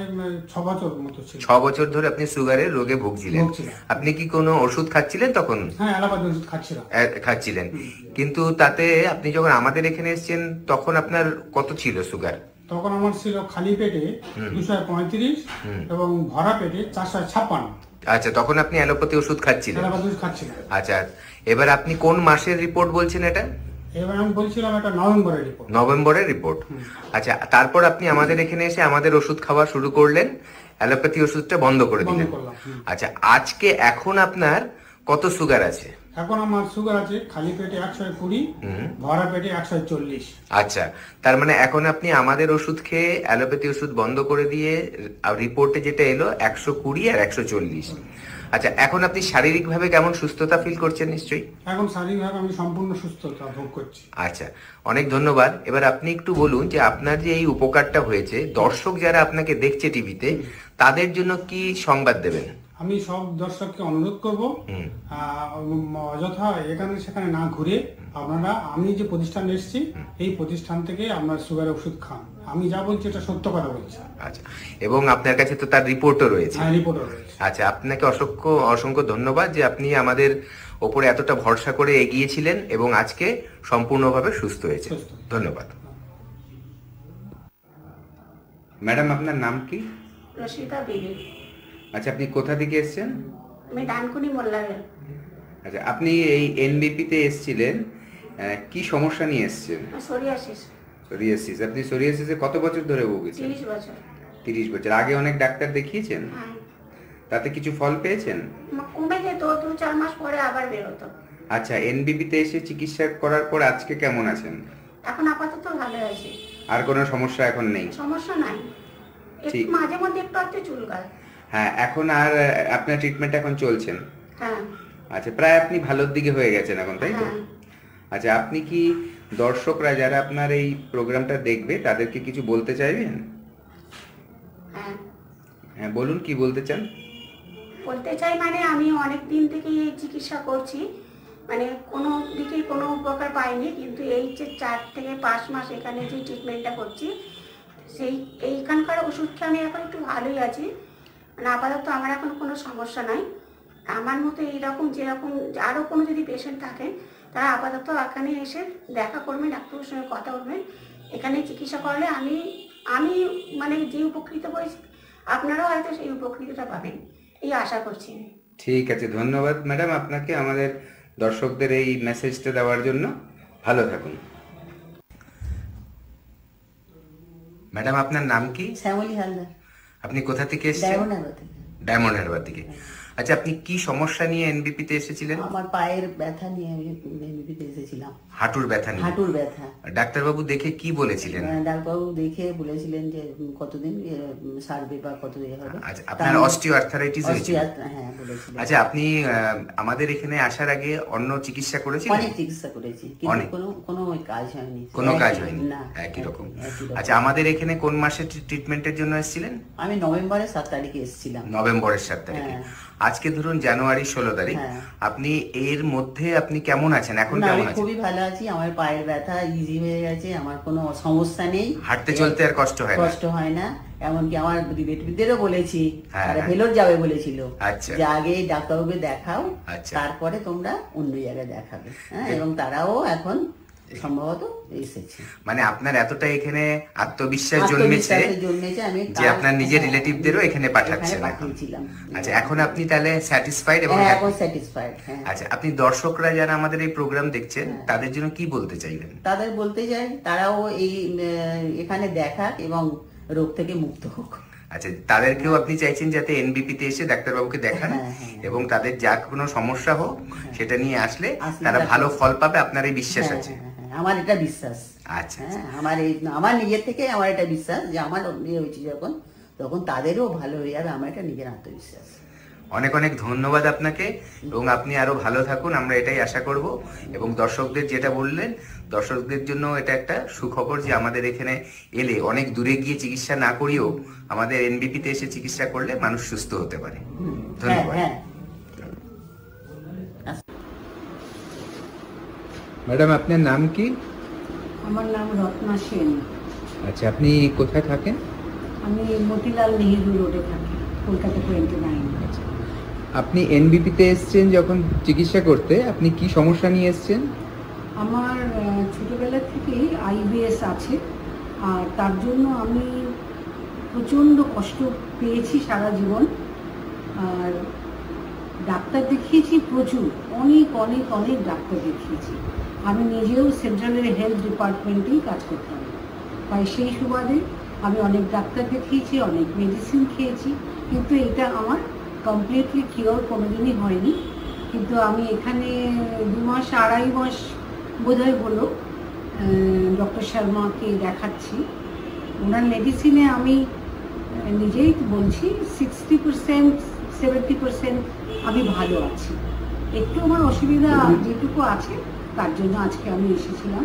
Speaker 11: 6 বছর মতো ছিল।
Speaker 10: 6 বছর ধরে আপনি সুগারের রোগে ভুগছিলেন। আপনি কি কোনো ওষুধ খাচ্ছিলেন তখন?
Speaker 11: হ্যাঁ, অ্যালোপ্যাথি ওষুধ
Speaker 10: খাচ্ছিলেন। কিন্তু তাতে আপনি যখন আমাদের এখানে এসেছেন তখন আপনার কত ছিল সুগার?
Speaker 11: তখন আমার ছিল খালি পেটে 235 এবং ভরা পেটে 456।
Speaker 10: আচ্ছা, তখন আপনি অ্যালোপ্যাথি ওষুধ খাচ্ছিলেন? আচ্ছা, এবার আপনি কোন মাসের রিপোর্ট বলছেন এটা?
Speaker 11: এবার আমি বলছিলাম এটা নভেম্বরের রিপোর্ট।
Speaker 10: নভেম্বরের রিপোর্ট। আচ্ছা, তারপর আপনি আমাদের এখানে এসে আমাদের ওষুধ খাওয়া শুরু করলেন, অ্যালোপ্যাথি ওষুধটা বন্ধ করে দিলেন। আচ্ছা, আজকে এখন আপনার কত সুগার আছে?
Speaker 11: এখন আমার সুগার আছে খালি পেটে 120, ভরা পেটে 140।
Speaker 10: আচ্ছা, তার মানে এখন আপনি আমাদের ওষুধ খেয়ে অ্যালোপ্যাথি ওষুধ বন্ধ করে দিয়ে রিপোর্টে যেটা এলো 120 আর 140। আচ্ছা, এখন আপনি শারীরিকভাবে কেমন সুস্থতা ফিল করছেন? নিশ্চয়ই
Speaker 11: এখন শারীরিকভাবে আমি সম্পূর্ণ সুস্থতা ভোগ করছি।
Speaker 10: আচ্ছা, অনেক ধন্যবাদ। এবার আপনি একটু বলুন যে আপনার যে এই উপকারটা হয়েছে, দর্শক যারা আপনাকে দেখছে টিভিতে, তাদের জন্য কি সংবাদ দেবেন?
Speaker 11: আমি সব দর্শককে অনুরোধ করব অযথা এখানে সেখানে না ঘুরে আপনারা আমি যে প্রতিষ্ঠানে এসেছি এই প্রতিষ্ঠান থেকে আপনার সুগারের ওষুধ খান। আমি যা বলছি এটা সত্য কথা বলছি।
Speaker 10: আচ্ছা, এবং আপনার কাছে তো তার রিপোর্টও রয়েছে?
Speaker 11: হ্যাঁ, রিপোর্টও রয়েছে।
Speaker 10: আচ্ছা, আপনাকে অসংখ্য অসংখ্য ধন্যবাদ যে আপনি আমাদের ওপরে এতটা ভরসা করে এগিয়েছিলেন এবং আজকে সম্পূর্ণভাবে সুস্থ হয়েছে। ধন্যবাদ। ম্যাডাম, আপনার নাম কি?
Speaker 12: রশিদা বিবি।
Speaker 10: আচ্ছা, আপনি কোথা থেকে এসেছেন?
Speaker 12: আমি ডানকুনি মোল্লারে।
Speaker 10: আচ্ছা, আপনি এই এনবিপি তে এসেছিলেন, কি সমস্যা নিয়ে এসেছেন?
Speaker 12: সোরিয়াসিস।
Speaker 10: সোরিয়াসিস। আপনি সোরিয়াসিসে কত বছর ধরে ভুগছেন?
Speaker 12: 30 বছর।
Speaker 10: 30 বছর। আগে অনেক ডাক্তার দেখিয়েছেন?
Speaker 12: হ্যাঁ।
Speaker 10: তাতে কিছু ফল পেয়েছেন?
Speaker 12: কমে যেত, 2-4 মাস পরে আবার বেরোতো।
Speaker 10: আচ্ছা, এনবিপি তে এসে চিকিৎসা করার পর আজকে কেমন আছেন?
Speaker 12: এখন আপাতত ভালো আছি।
Speaker 10: আর কোনো সমস্যা এখন নেই?
Speaker 12: সমস্যা নাই, একটু মাঝে মধ্যে একটু চুলকায়।
Speaker 10: হ্যাঁ, এখন আর আপনার ট্রিটমেন্ট এখন চলছেন?
Speaker 12: হ্যাঁ।
Speaker 10: আচ্ছা, প্রায় আপনি ভালোর দিকে হয়ে গেছেন এখন, তাই তো? আচ্ছা, আপনি কি দর্শকরা যারা আপনার এই প্রোগ্রামটা দেখবে তাদেরকে কিছু বলতে চাইবেন? হ্যাঁ, বলুন, কি বলতে চান?
Speaker 12: বলতে চাই মানে আমি অনেক দিন থেকে এই চিকিৎসা করছি, মানে কোনো দিকেই কোনো উপকার পাইনি, কিন্তু এই যে 4 থেকে 5 মাস এখানে যে ট্রিটমেন্টটা করছি এইখানকার ওষুধ খেয়ে আমি এখন একটু ভালোই আছি। মানে আপাতত আমার এখন কোনো সমস্যা নাই। আমার মতো এইরকম যেরকম আরও কোনো যদি পেশেন্ট থাকেন তারা আপাতত এখানে এসে দেখা করবেন, ডাক্তারের সঙ্গে কথা বলবেন। এখানে চিকিৎসা করলে আমি মানে যে উপকৃত হয়েছি আপনারাও হয়তো সেই উপকৃতটা পাবেন, এই আশা করছি।
Speaker 10: ঠিক আছে, ধন্যবাদ ম্যাডাম আপনাকে আমাদের দর্শকদের এই মেসেজটা দেওয়ার জন্য। ভালো থাকুন। ম্যাডাম, আপনার নাম কি?
Speaker 13: শ্যামলী হালদার।
Speaker 10: আপনি কোথা থেকে এসেছেন? ডায়মন্ড হারবার থেকে। আচ্ছা, আপনি কি সমস্যা নিয়ে এনবিপি তে এসেছিলেন?
Speaker 13: আমার পায়ের ব্যথা নিয়ে আমি এনবিপি তে এসেছিলাম।
Speaker 10: হাঁটুর ব্যথা নিয়ে?
Speaker 13: হাঁটুর ব্যথা।
Speaker 10: ডাক্তারবাবু দেখে কি বলেছিলেন?
Speaker 13: ডাক্তারবাবু দেখে বলেছিলেন যে কতদিন সারবে বা কত হবে।
Speaker 10: আচ্ছা, আপনার অস্টিওআর্থারাইটিস হয়েছে?
Speaker 13: হ্যাঁ, বলেছিলেন।
Speaker 10: আচ্ছা, আপনি আমাদের এখানে আসার আগে অন্য চিকিৎসা করেছিলেন?
Speaker 13: অনেক চিকিৎসা করেছি, কিন্তু কোনো কাজ হয়নি।
Speaker 10: কোনো কাজ হয়নি? না, একই রকম। আচ্ছা, আমাদের এখানে কোন মাসে ট্রিটমেন্টের জন্য এসেছিলেন?
Speaker 13: আমি নভেম্বরের 7 তারিখে এসেছিলাম।
Speaker 10: নভেম্বরের 7 তারিখে। আজকে ধরুন জানুয়ারি 16 তারিখ। আপনি এর মধ্যে আপনি কেমন আছেন এখন? কেমন আছেন?
Speaker 13: খুবই ভালো আছি। আমার পায়ের ব্যথা ইজি হয়ে গেছে, আমার কোনো সমস্যা নেই,
Speaker 10: হাঁটতে চলতে আর কষ্ট হয় না।
Speaker 13: এমনকি আমার রিলেটিভদেরও বলেছি, তারা ভেলোর যাবে বলেছিল, যে আগে ডাক্তারবাবুকে দেখাও, তারপরে তোমরা অন্য জায়গায় দেখাবে। হ্যাঁ, এবং তারাও এখন সম্ভবত এসেছে।
Speaker 10: মানে আপনার এতটা এখানে আত্মবিশ্বাস জন্মেছে যে আপনার নিজের রিলেটিভদেরও এখানে পাঠাচ্ছেন। আচ্ছা, এখন আপনি তাহলে স্যাটিসফাইড? এবং
Speaker 13: এখন স্যাটিসফাইড।
Speaker 10: আচ্ছা, আপনি দর্শকরা যারা আমাদের এই প্রোগ্রাম দেখছেন তাদের জন্য কি বলতে চাইবেন?
Speaker 13: তাদের বলতে চাই তারাও এই এখানে দেখাক এবং রোগ থেকে মুক্ত হোক।
Speaker 10: আচ্ছা, তাদেরকেও আপনি চাইছেন যাতে এনবিপি তে এসে ডাক্তারবাবুকে দেখান এবং তাদের যা কোনো সমস্যা হোক সেটা নিয়ে আসলে তারা ভালো ফল পাবে, আপনার এই বিশ্বাস আছে?
Speaker 13: আমার এটা বিশ্বাস।
Speaker 10: আচ্ছা,
Speaker 13: আমার নিজের থেকে আমার এটা বিশ্বাস যে আমার হয়েছে যখন, তখন তাদেরও ভালো হয়ে যাবে, আমার এটা নিজের আত্মবিশ্বাস।
Speaker 10: অনেক অনেক ধন্যবাদ আপনাকে, এবং আপনি আরো ভালো থাকুন, আমরা এটাই আশা করব। এবং দর্শকদের যেটা বললেন, দর্শকদের জন্য এটা একটা সুখবর যে আমাদের এখানে এলে অনেক দূরে গিয়ে চিকিৎসা না করিয়েও আমাদের এনবিপি তে এসে চিকিৎসা করলে মানুষ সুস্থ হতে পারে। ধন্যবাদ। ম্যাডাম, আপনার নাম কি?
Speaker 14: আমার নাম রত্না সেন।
Speaker 10: আচ্ছা, আপনি কোথায় থাকেন?
Speaker 14: আমি মতিলাল নেহেরু রোডে থাকি, কলকাতা 29।
Speaker 10: আচ্ছা, আপনি এনবিপি তে এসেছেন যখন চিকিৎসা করতে, আপনি কি সমস্যা নিয়ে এসেছেন?
Speaker 14: আমার ছোটবেলা থেকেই আইবিএস আছে, আর তার জন্য আমি প্রচণ্ড কষ্ট পেয়েছি সারা জীবন। আর ডাক্তার দেখিয়েছি প্রচুর, অনেক অনেক অনেক ডাক্তার দেখিয়েছি। আমি নিজেও সেন্ট্রালের হেলথ ডিপার্টমেন্টেই কাজ করতাম, তাই সেই সুবাদে আমি অনেক ডাক্তার দেখিয়েছি, অনেক মেডিসিন খেয়েছি, কিন্তু এটা আমার কমপ্লিটলি কিওর কোনোদিনই হয়নি। কিন্তু আমি এখানে 2 মাস 2.5 মাস বোধহয় হলো ডক্টর শর্মাকে দেখাচ্ছি। ওনার মেডিসিনে আমি নিজেই বলছি 60% 70% আমি ভালো আছি। একটু আমার অসুবিধা যেটুকু আছে তার জন্য আজকে আমি এসেছিলাম।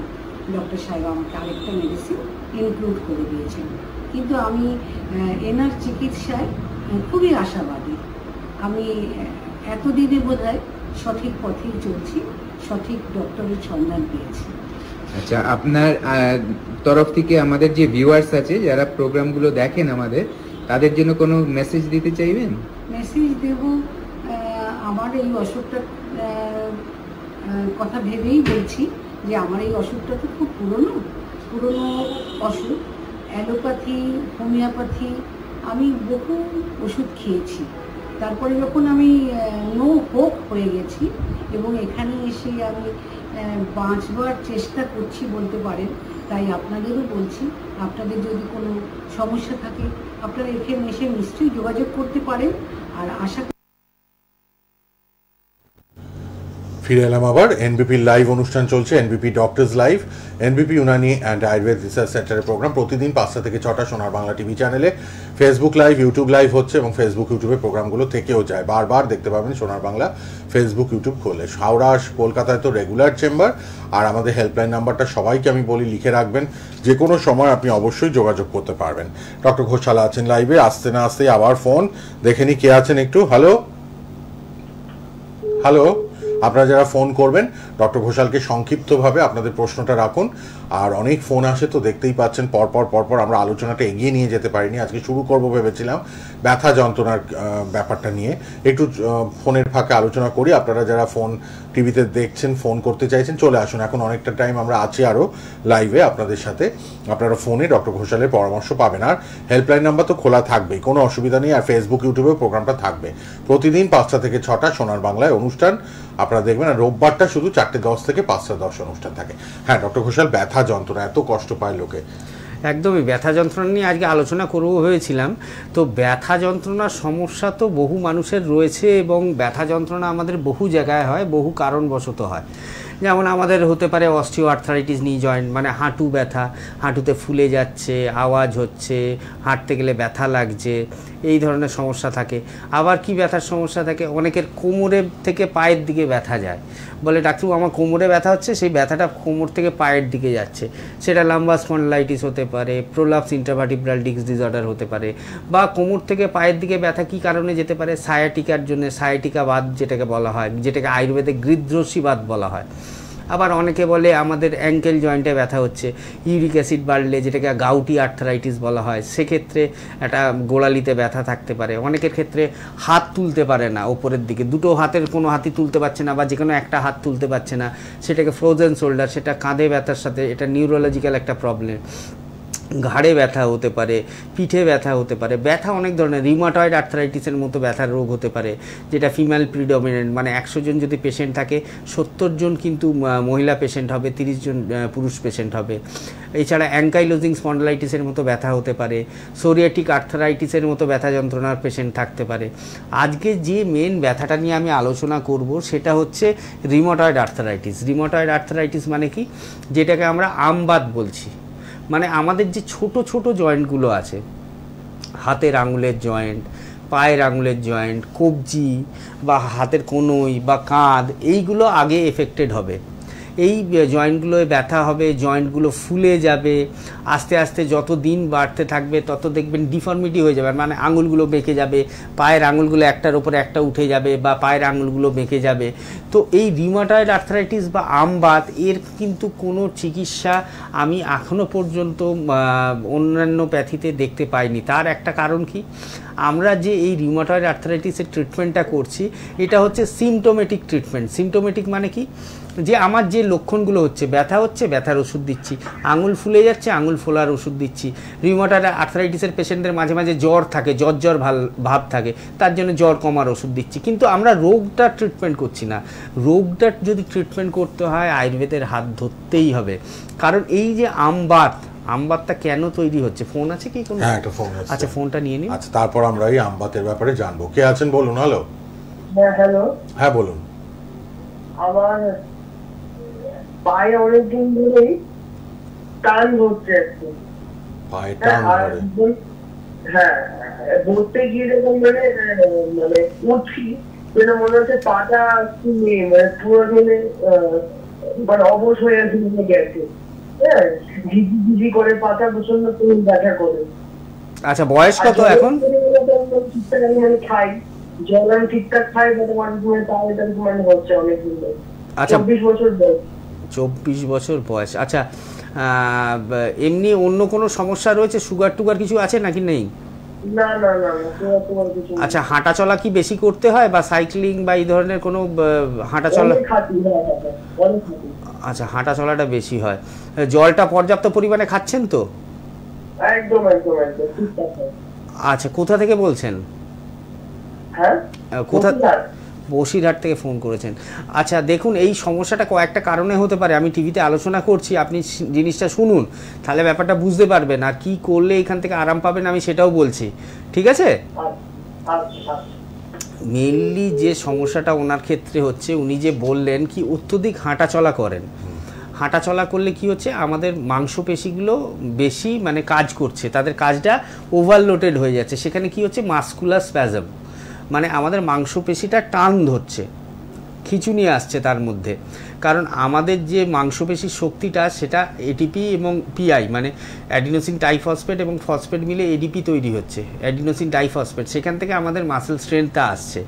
Speaker 14: ডক্টর সাহেব আমাকে আরেকটা মেডিসিন ইনক্লুড করে দিয়েছেন, কিন্তু আমি এনার চিকিৎসায় খুবই আশাবাদী। আমি এতদিনে বোধহয় সঠিক পথেই চলছি, সঠিক ডক্টরের সন্ধান পেয়েছি।
Speaker 10: আচ্ছা, আপনার তরফ থেকে আমাদের যে ভিউয়ার্স আছে যারা প্রোগ্রামগুলো দেখেন আমাদের, তাদের জন্য কোনো মেসেজ দিতে চাইবেন?
Speaker 14: মেসেজ দেব, আমার এই অসুখটার কথা ভেবেই বলছি যে আমার এই অসুখটা তো খুব পুরনো অসুখ। অ্যালোপ্যাথি, হোমিওপ্যাথি, আমি বহু ওষুধ খেয়েছি। তারপরে যখন আমি নো হোপ হয়ে গেছি এবং এখানে এসে আমি বাঁচবার চেষ্টা করছি বলতে পারেন, তাই আপনাদেরও বলছি, আপনাদের যদি কোনো সমস্যা থাকে আপনারা এখানে এসে নিশ্চয়ই যোগাযোগ করতে পারেন। আর আশা
Speaker 1: ফিরে এলাম আবার। এনবিপি লাইভ অনুষ্ঠান চলছে, এনবিপি doctors live, এনবিপি Unani and Ayurveda research সেন্টারের প্রোগ্রাম প্রতিদিন 5টা থেকে 6টা সোনার বাংলা টিভি চ্যানেলে। ফেসবুক লাইভ, ইউটিউব লাইভ হচ্ছে এবং ফেসবুক ইউটিউবে প্রোগ্রামগুলো থেকেও যায়, বারবার দেখতে পাবেন সোনার বাংলা ফেসবুক ইউটিউব খোলে। হাওড়া কলকাতায় তো রেগুলার চেম্বার, আর আমাদের হেল্পলাইন নাম্বারটা সবাইকে আমি বলি লিখে রাখবেন, যে কোনো সময় আপনি অবশ্যই যোগাযোগ করতে পারবেন। ডক্টর ঘোষালা আছেন লাইভে, আসতে না আসতেই আবার ফোন দেখে নি কে আছেন একটু। হ্যালো হ্যালো, আপনারা যারা ফোন করবেন ডক্টর ঘোষালকে সংক্ষিপ্তভাবে আপনাদের প্রশ্নটা রাখুন। আর অনেক ফোন আসে তো দেখতেই পাচ্ছেন, পরপর আমরা আলোচনাটা এগিয়ে নিয়ে যেতে পারিনি। আজকে শুরু করব ভেবেছিলাম ব্যথা যন্ত্রণার ব্যাপারটা নিয়ে, একটু ফোনের ফাঁকে আলোচনা করি। আপনারা যারা ফোন টিভিতে দেখছেন, ফোন করতে চাইছেন, চলে আসুন। এখন অনেকটা টাইম আমরা আছি আরও লাইভে আপনাদের সাথে। আপনারা ফোনে ডক্টর ঘোষালের পরামর্শ পাবেন, আর হেল্পলাইন নাম্বার তো খোলা থাকবেই, কোনো অসুবিধা নেই। আর ফেসবুক ইউটিউবেও প্রোগ্রামটা থাকবে প্রতিদিন 5টা থেকে 6টা সোনার বাংলায় অনুষ্ঠান আপনারা দেখবেন। আর রোববারটা শুধু 4:10 থেকে 5:10 অনুষ্ঠান থাকে। হ্যাঁ ডক্টর ঘোষাল, ব্যথা যন্ত্রণা এত কষ্ট পায় লোকে।
Speaker 2: একদমই ব্যথা যন্ত্রণা নিয়ে আজকে আলোচনা করবো ভেবেছিলাম। তো ব্যথা যন্ত্রণার সমস্যা তো বহু মানুষের রয়েছে এবং ব্যথা যন্ত্রণা আমাদের বহু জায়গায় হয়, বহু কারণবশত হয়। যেমন আমাদের হতে পারে অস্টিও আর্থ্রাইটিস, নি জয়েন্ট, মানে হাঁটু ব্যথা, হাঁটুতে ফুলে যাচ্ছে, আওয়াজ হচ্ছে, হাঁটতে গেলে ব্যথা লাগছে, এই ধরনের সমস্যা থাকে। আবার কি ব্যথার সমস্যা থাকে, অনেকের কোমরের থেকে পায়ের দিকে ব্যথা যায়, বলে ডাক্তারবাবু আমার কোমরে ব্যথা হচ্ছে, সেই ব্যথাটা কোমর থেকে পায়ের দিকে যাচ্ছে। সেটা লাম্বার স্পন্ডলাইটিস হতে পারে, প্রোলাপস ইন্টারভার্টিব্রাল ডিস্ক ডিসঅর্ডার হতে পারে, বা কোমর থেকে পায়ের দিকে ব্যথা কী কারণে যেতে পারে, সায়াটিকার জন্য, সায়াটিকা বাত যেটাকে বলা হয়, যেটাকে আয়ুর্বেদে গৃধ্রসী বাত বলা হয়। আবার অনেকে বলে আমাদের অ্যাঙ্কেল জয়েন্টে ব্যথা হচ্ছে, ইউরিক অ্যাসিড বাড়লে, যেটাকে গাউটি আর্থারাইটিস বলা হয়, সেক্ষেত্রে একটা গোড়ালিতে ব্যথা থাকতে পারে। অনেকের ক্ষেত্রে হাত তুলতে পারে না ওপরের দিকে, দুটো হাতের কোনো হাতই তুলতে পারছে না, বা যে কোনো একটা হাত তুলতে পারছে না, সেটাকে ফ্রোজেন শোল্ডার, সেটা কাঁধে ব্যথার সাথে, এটা নিউরোলজিক্যাল একটা প্রবলেম। ঘাড়ে ব্যথা হতে পারে, পিঠে ব্যথা হতে পারে। ব্যথা অনেক ধরনের, রিউমাটয়েড আর্থ্রাইটিসের মতো ব্যথার রোগ হতে পারে, যেটা ফিমেল প্রিডমিনেন্ট, মানে 100 জন যদি পেশেন্ট থাকে 70 জন কিন্তু মহিলা পেশেন্ট হবে, 30 জন পুরুষ পেশেন্ট হবে। এছাড়া অ্যাঙ্কাইলোজিং স্পন্ডলাইটিসের মতো ব্যথা হতে পারে, সোরিয়াটিক আর্থ্রাইটিসের মতো ব্যথা যন্ত্রণার পেশেন্ট থাকতে পারে। আজকে যে মেন ব্যথাটা নিয়ে আমি আলোচনা করব সেটা হচ্ছে রিউমাটয়েড আর্থ্রাইটিস। রিউমাটয়েড আর্থ্রাইটিস মানে কি, যেটাকে আমরা আমবাত বলছি। মানে আমাদের যে ছোট ছোট জয়েন্টগুলো আছে, হাতের আঙুলের জয়েন্ট, পায়ের আঙুলের জয়েন্ট, কবজি বা হাতের কনুই বা কাঁধ, এইগুলো আগে এফেক্টেড হবে। এই জয়েন্টগুলোয় ব্যথা হবে, জয়েন্টগুলো ফুলে যাবে, আস্তে আস্তে যত দিন বাড়তে থাকবে তত দেখবেন ডিফর্মিটি হয়ে যাবে, মানে আঙুলগুলো বেঁকে যাবে, পায়ের আঙুলগুলো একটার উপরে একটা উঠে যাবে বা পায়ের আঙুলগুলো বেঁকে যাবে। তো এই রিউমাটয়েড আর্থ্রাইটিস বা আমবাত, এর কিন্তু কোনো চিকিৎসা আমি এখনও পর্যন্ত অন্যান্য প্যাথিতে দেখতে পাইনি। তার একটা কারণ কি, আমরা যে এই রিউমাটয়েড আর্থ্রাইটিসের ট্রিটমেন্টটা করছি এটা হচ্ছে সিমটোমেটিক ট্রিটমেন্ট। সিমটোমেটিক মানে কি, যে আমার যে লক্ষণগুলো হচ্ছে, ব্যথা হচ্ছে, ব্যথার ওষুধ দিচ্ছি, আঙুল ফুলে যাচ্ছে, আঙুল ফোলার ওষুধ দিচ্ছি। রিউমাটয়েড আর্থ্রাইটিসের পেশেন্টদের মাঝে মাঝে জ্বর থাকে, জ্বর ভাব থাকে, তার জন্য জ্বর কমার ওষুধ দিচ্ছি, কিন্তু আমরা রোগটা ট্রিটমেন্ট করছি না। রোগটা যদি ট্রিটমেন্ট করতে হয় আয়ুর্বেদের হাত ধরতেই হবে। কারণ এই যে আমবাতটা কেন তৈরি হচ্ছে, ফোন আছে কি কোনো?
Speaker 1: হ্যাঁ, একটা ফোন আছে।
Speaker 2: আচ্ছা, ফোনটা নিয়ে নিন।
Speaker 1: আচ্ছা, তারপর আমরা এই আমবাতের ব্যাপারে জানবো। কে আছেন বলুন। হ্যালো।
Speaker 5: হ্যাঁ, হ্যালো।
Speaker 1: হ্যাঁ বলুন।
Speaker 5: আমার পায়ে অনেকদিন ধরেই টান ধরছে একটু।
Speaker 1: পায়ে টান ধরে?
Speaker 5: হ্যাঁ, ধরতে গিয়ে যখন মানে উঠি যেটা মনে হচ্ছে পাটা নেই, মানে পুরো মানে অবশ হয়ে গেছে। হ্যাঁ, ঝিঝি ঝিঝি করে পাতা প্রচন্ড ব্যথা করে।
Speaker 2: আচ্ছা, বয়স কত এখন?
Speaker 5: ঠিকঠাক আমি মানে খাই, জল আমি ঠিকঠাক খাই, মানে হচ্ছে অনেকদিন।
Speaker 2: আচ্ছা,
Speaker 5: 24 বছর বয়স।
Speaker 2: 24 বছর বয়স। আচ্ছা, এমনি অন্য কোনো সমস্যা রয়েছে? সুগার টুগার কিছু আছে নাকি নেই?
Speaker 5: না না না, তোমার কিছু।
Speaker 2: আচ্ছা, হাঁটা চলা কি বেশি করতে হয় বা সাইক্লিং বা এই ধরনের কোনো হাঁটা চলা? আচ্ছা, হাঁটা চলাটা বেশি হয়। জলটা পর্যাপ্ত পরিমাণে খাচ্ছেন তো?
Speaker 5: একদম একদম একদম ঠিকঠাক।
Speaker 2: আচ্ছা, কোথা থেকে বলছেন?
Speaker 5: হ্যাঁ,
Speaker 2: কোথা? বসিরহাট থেকে ফোন করেছেন। আচ্ছা, দেখুন, এই সমস্যাটা কয়েকটা কারণে হতে পারে। আমি টিভিতে আলোচনা করছি, আপনি জিনিসটা শুনুন, তাহলে ব্যাপারটা বুঝতে পারবেন আর কি করলে এখান থেকে আরাম পাবেন আমি সেটাও বলছি, ঠিক আছে? মেইনলি যে সমস্যাটা ওনার ক্ষেত্রে হচ্ছে, উনি যে বললেন কি অত্যধিক হাঁটা চলা করেন। হাঁটা চলা করলে কি হচ্ছে, আমাদের মাংসপেশিগুলো বেশি মানে কাজ করছে, তাদের কাজটা ওভারলোডেড হয়ে যাচ্ছে। সেখানে কি হচ্ছে, মাসকুলার স্প্যাজম, মানে আমাদের মাংসপেশিটা টান ধরছে, খিঁচুনি আসছে তার মধ্যে। কারণ আমাদের যে মাংসপেশির শক্তিটা সেটা এটিপি এবং পিআই মানে অ্যাডিনোসিন ট্রাইফসফেট এবং ফসফেট মিলে এডিপি তৈরি হচ্ছে, অ্যাডিনোসিন ডাইফসফেট। সেখান থেকে আমাদের মাসেল স্ট্রেংথটা আসছে।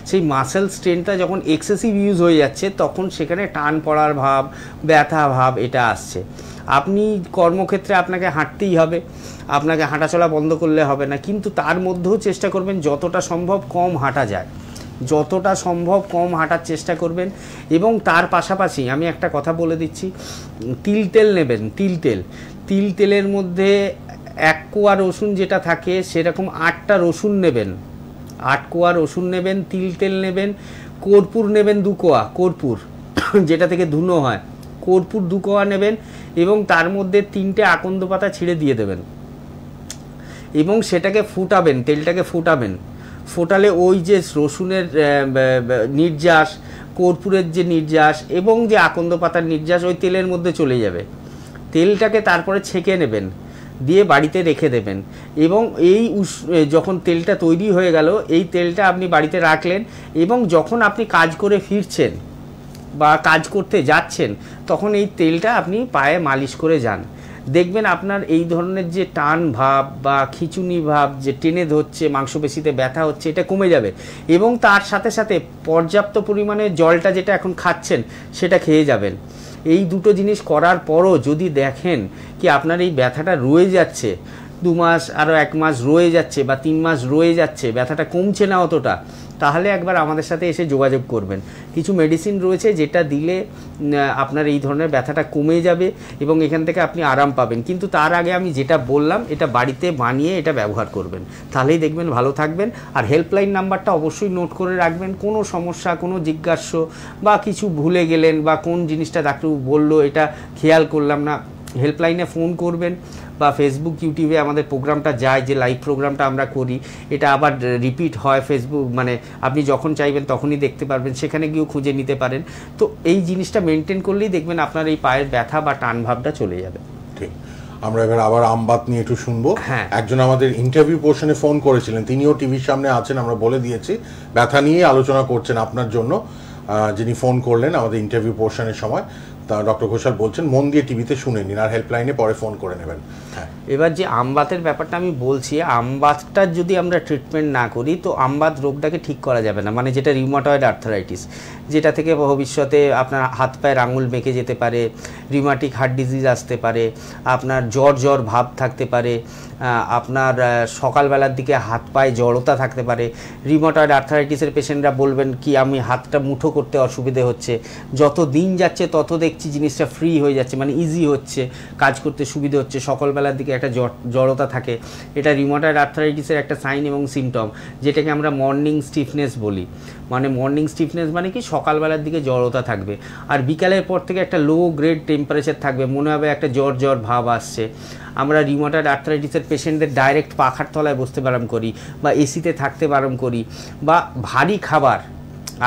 Speaker 2: সেই মাসেল স্ট্রেংথটা যখন এক্সেসিভ ইউজ হয়ে যাচ্ছে তখন সেখানে টান পড়ার ভাব, ব্যথা ভাব এটা আসছে। আপনি কর্মক্ষেত্রে আপনাকে হাঁটতেই হবে, আপনাকে হাঁটাচলা বন্ধ করলে হবে না, কিন্তু তার মধ্যেও চেষ্টা করবেন যতটা সম্ভব কম হাঁটা যায়, যতটা সম্ভব কম হাঁটার চেষ্টা করবেন। এবং তার পাশাপাশি আমি একটা কথা বলে দিচ্ছি, তিল তেল নেবেন। তিল তেলের মধ্যে 1 কোয়া রসুন যেটা থাকে সেরকম 8টা রসুন নেবেন, 8 কোয়া রসুন নেবেন, তিল তেল নেবেন, কর্পূর নেবেন 2 কোয়া, কর্পূর যেটা থেকে ধুনো হয়, কর্পূর 2 কোয়া নেবেন এবং তার মধ্যে 3টে আকন্দ পাতা ছিঁড়ে দিয়ে দেবেন এবং সেটাকে ফুটাবেন, তেলটাকে ফুটাবেন। ফোটালে ওই যে রসুনের নির্যাস, কর্পূরের যে নির্যাস এবং যে আকন্দ পাতার নির্যাস ওই তেলের মধ্যে চলে যাবে। তেলটাকে তারপরে ছেঁকে নেবেন, দিয়ে বাড়িতে রেখে দেবেন এবং এই যখন তেলটা তৈরি হয়ে গেল এই তেলটা আপনি বাড়িতে রাখলেন এবং যখন আপনি কাজ করে ফিরছেন বা কাজ করতে যাচ্ছেন তখন এই তেলটা আপনি পায়ে মালিশ করে যান। দেখবেন আপনার এই ধরনের যে টান ভাব বা খিঁচুনি ভাব, যে টেনে ধরছে, মাংসপেশিতে ব্যথা হচ্ছে, এটা কমে যাবে। এবং তার সাথে সাথে পর্যাপ্ত পরিমাণে জলটা যেটা এখন খাচ্ছেন সেটা খেয়ে যাবেন। এই দুটো জিনিস করার পরও যদি দেখেন কি আপনার এই ব্যথাটা রয়ে যাচ্ছে, 2 মাস আরও 1 মাস রয়ে যাচ্ছে বা 3 মাস রয়ে যাচ্ছে, ব্যথাটা কমছে না অতটা, তাহলে একবার আমাদের সাথে এসে যোগাযোগ করবেন। কিছু মেডিসিন রয়েছে যেটা দিলে আপনার এই ধরনের ব্যথাটা কমে যাবে এবং এখান থেকে আপনি আরাম পাবেন। কিন্তু তার আগে আমি যেটা বললাম এটা বাড়িতে বানিয়ে এটা ব্যবহার করবেন, তাহলেই দেখবেন ভালো থাকবেন। আর হেল্পলাইন নাম্বারটা অবশ্যই নোট করে রাখবেন। কোনো সমস্যা, কোনো জিজ্ঞাস্য বা কিছু ভুলে গেলেন বা কোন জিনিসটা ডাক্তার বললো এটা খেয়াল করলাম না, হেল্পলাইনে ফোন করবেন বা ফেসবুক ইউটিউবে আমাদের প্রোগ্রামটা যায়, যে লাইভ প্রোগ্রামটা আমরা করি এটা আবার রিপিট হয় ফেসবুক, মানে আপনি যখন চাইবেন তখনই দেখতে পারবেন, সেখানে গিয়েও খুঁজে নিতে পারেন। তো এই জিনিসটা মেনটেন করলেই দেখবেন আপনার এই পায়ের ব্যথা বা টান ভাবটা চলে যাবে।
Speaker 1: ঠিক, আমরা এবার আবার আমবাত নিয়ে একটু শুনবো।
Speaker 2: হ্যাঁ,
Speaker 1: একজন আমাদের ইন্টারভিউ পোর্শনে ফোন করেছিলেন, তিনিও টিভির সামনে আছেন, আমরা বলে দিয়েছি ব্যথা নিয়ে আলোচনা করছেন আপনার জন্য। যিনি ফোন করলেন আমাদের ইন্টারভিউ পোর্শনের সময়, তা ডক্টর ঘোষাল বলছেন মন দিয়ে টিভিতে শুনে নিন আর হেল্পলাইনে পরে ফোন করে নেবেন।
Speaker 2: এবার যে আমবাতের ব্যাপারটা আমি বলছি, আমবাতটার যদি আমরা ট্রিটমেন্ট না করি তো আমবাত রোগটাকে ঠিক করা যাবে না, মানে যেটা রিউমাটয়েড আর্থারাইটিস, যেটা থেকে ভবিষ্যতে আপনার হাত পায়ের আঙুল বেঁকে যেতে পারে, রিউমাটিক হার্ট ডিজিজ আসতে পারে, আপনার জ্বর ভাব থাকতে পারে, আপনার সকালবেলার দিকে হাত পায়ে জড়তা থাকতে পারে। রিউমাটয়েড আর্থারাইটিসের পেশেন্টরা বলবেন কি আমি হাতটা মুঠো করতে অসুবিধে হচ্ছে, যত দিন যাচ্ছে তত দেখছি জিনিসটা ফ্রি হয়ে যাচ্ছে, মানে ইজি হচ্ছে, কাজ করতে সুবিধে হচ্ছে, সকালবেলার দিকে একটা জড়তা থাকে। এটা রিউমাটয়েড আর্থারাইটিসের একটা সাইন এবং সিমটম, যেটাকে আমরা মর্নিং স্টিফনেস বলি। মানে মর্নিং স্টিফনেস মানে কি সকালবেলার দিকে জড়তা থাকবে আর বিকালের পর থেকে একটা লো গ্রেড টেম্পারেচার থাকবে, মনে হবে একটা জ্বর ভাব আসছে। আমরা রিউমাটয়েড আর্থারাইটিসের পেশেন্টদের ডাইরেক্ট পাখার তলায় বসতে বারণ করি বা এসিতে থাকতে বারণ করি, বা ভারী খাবার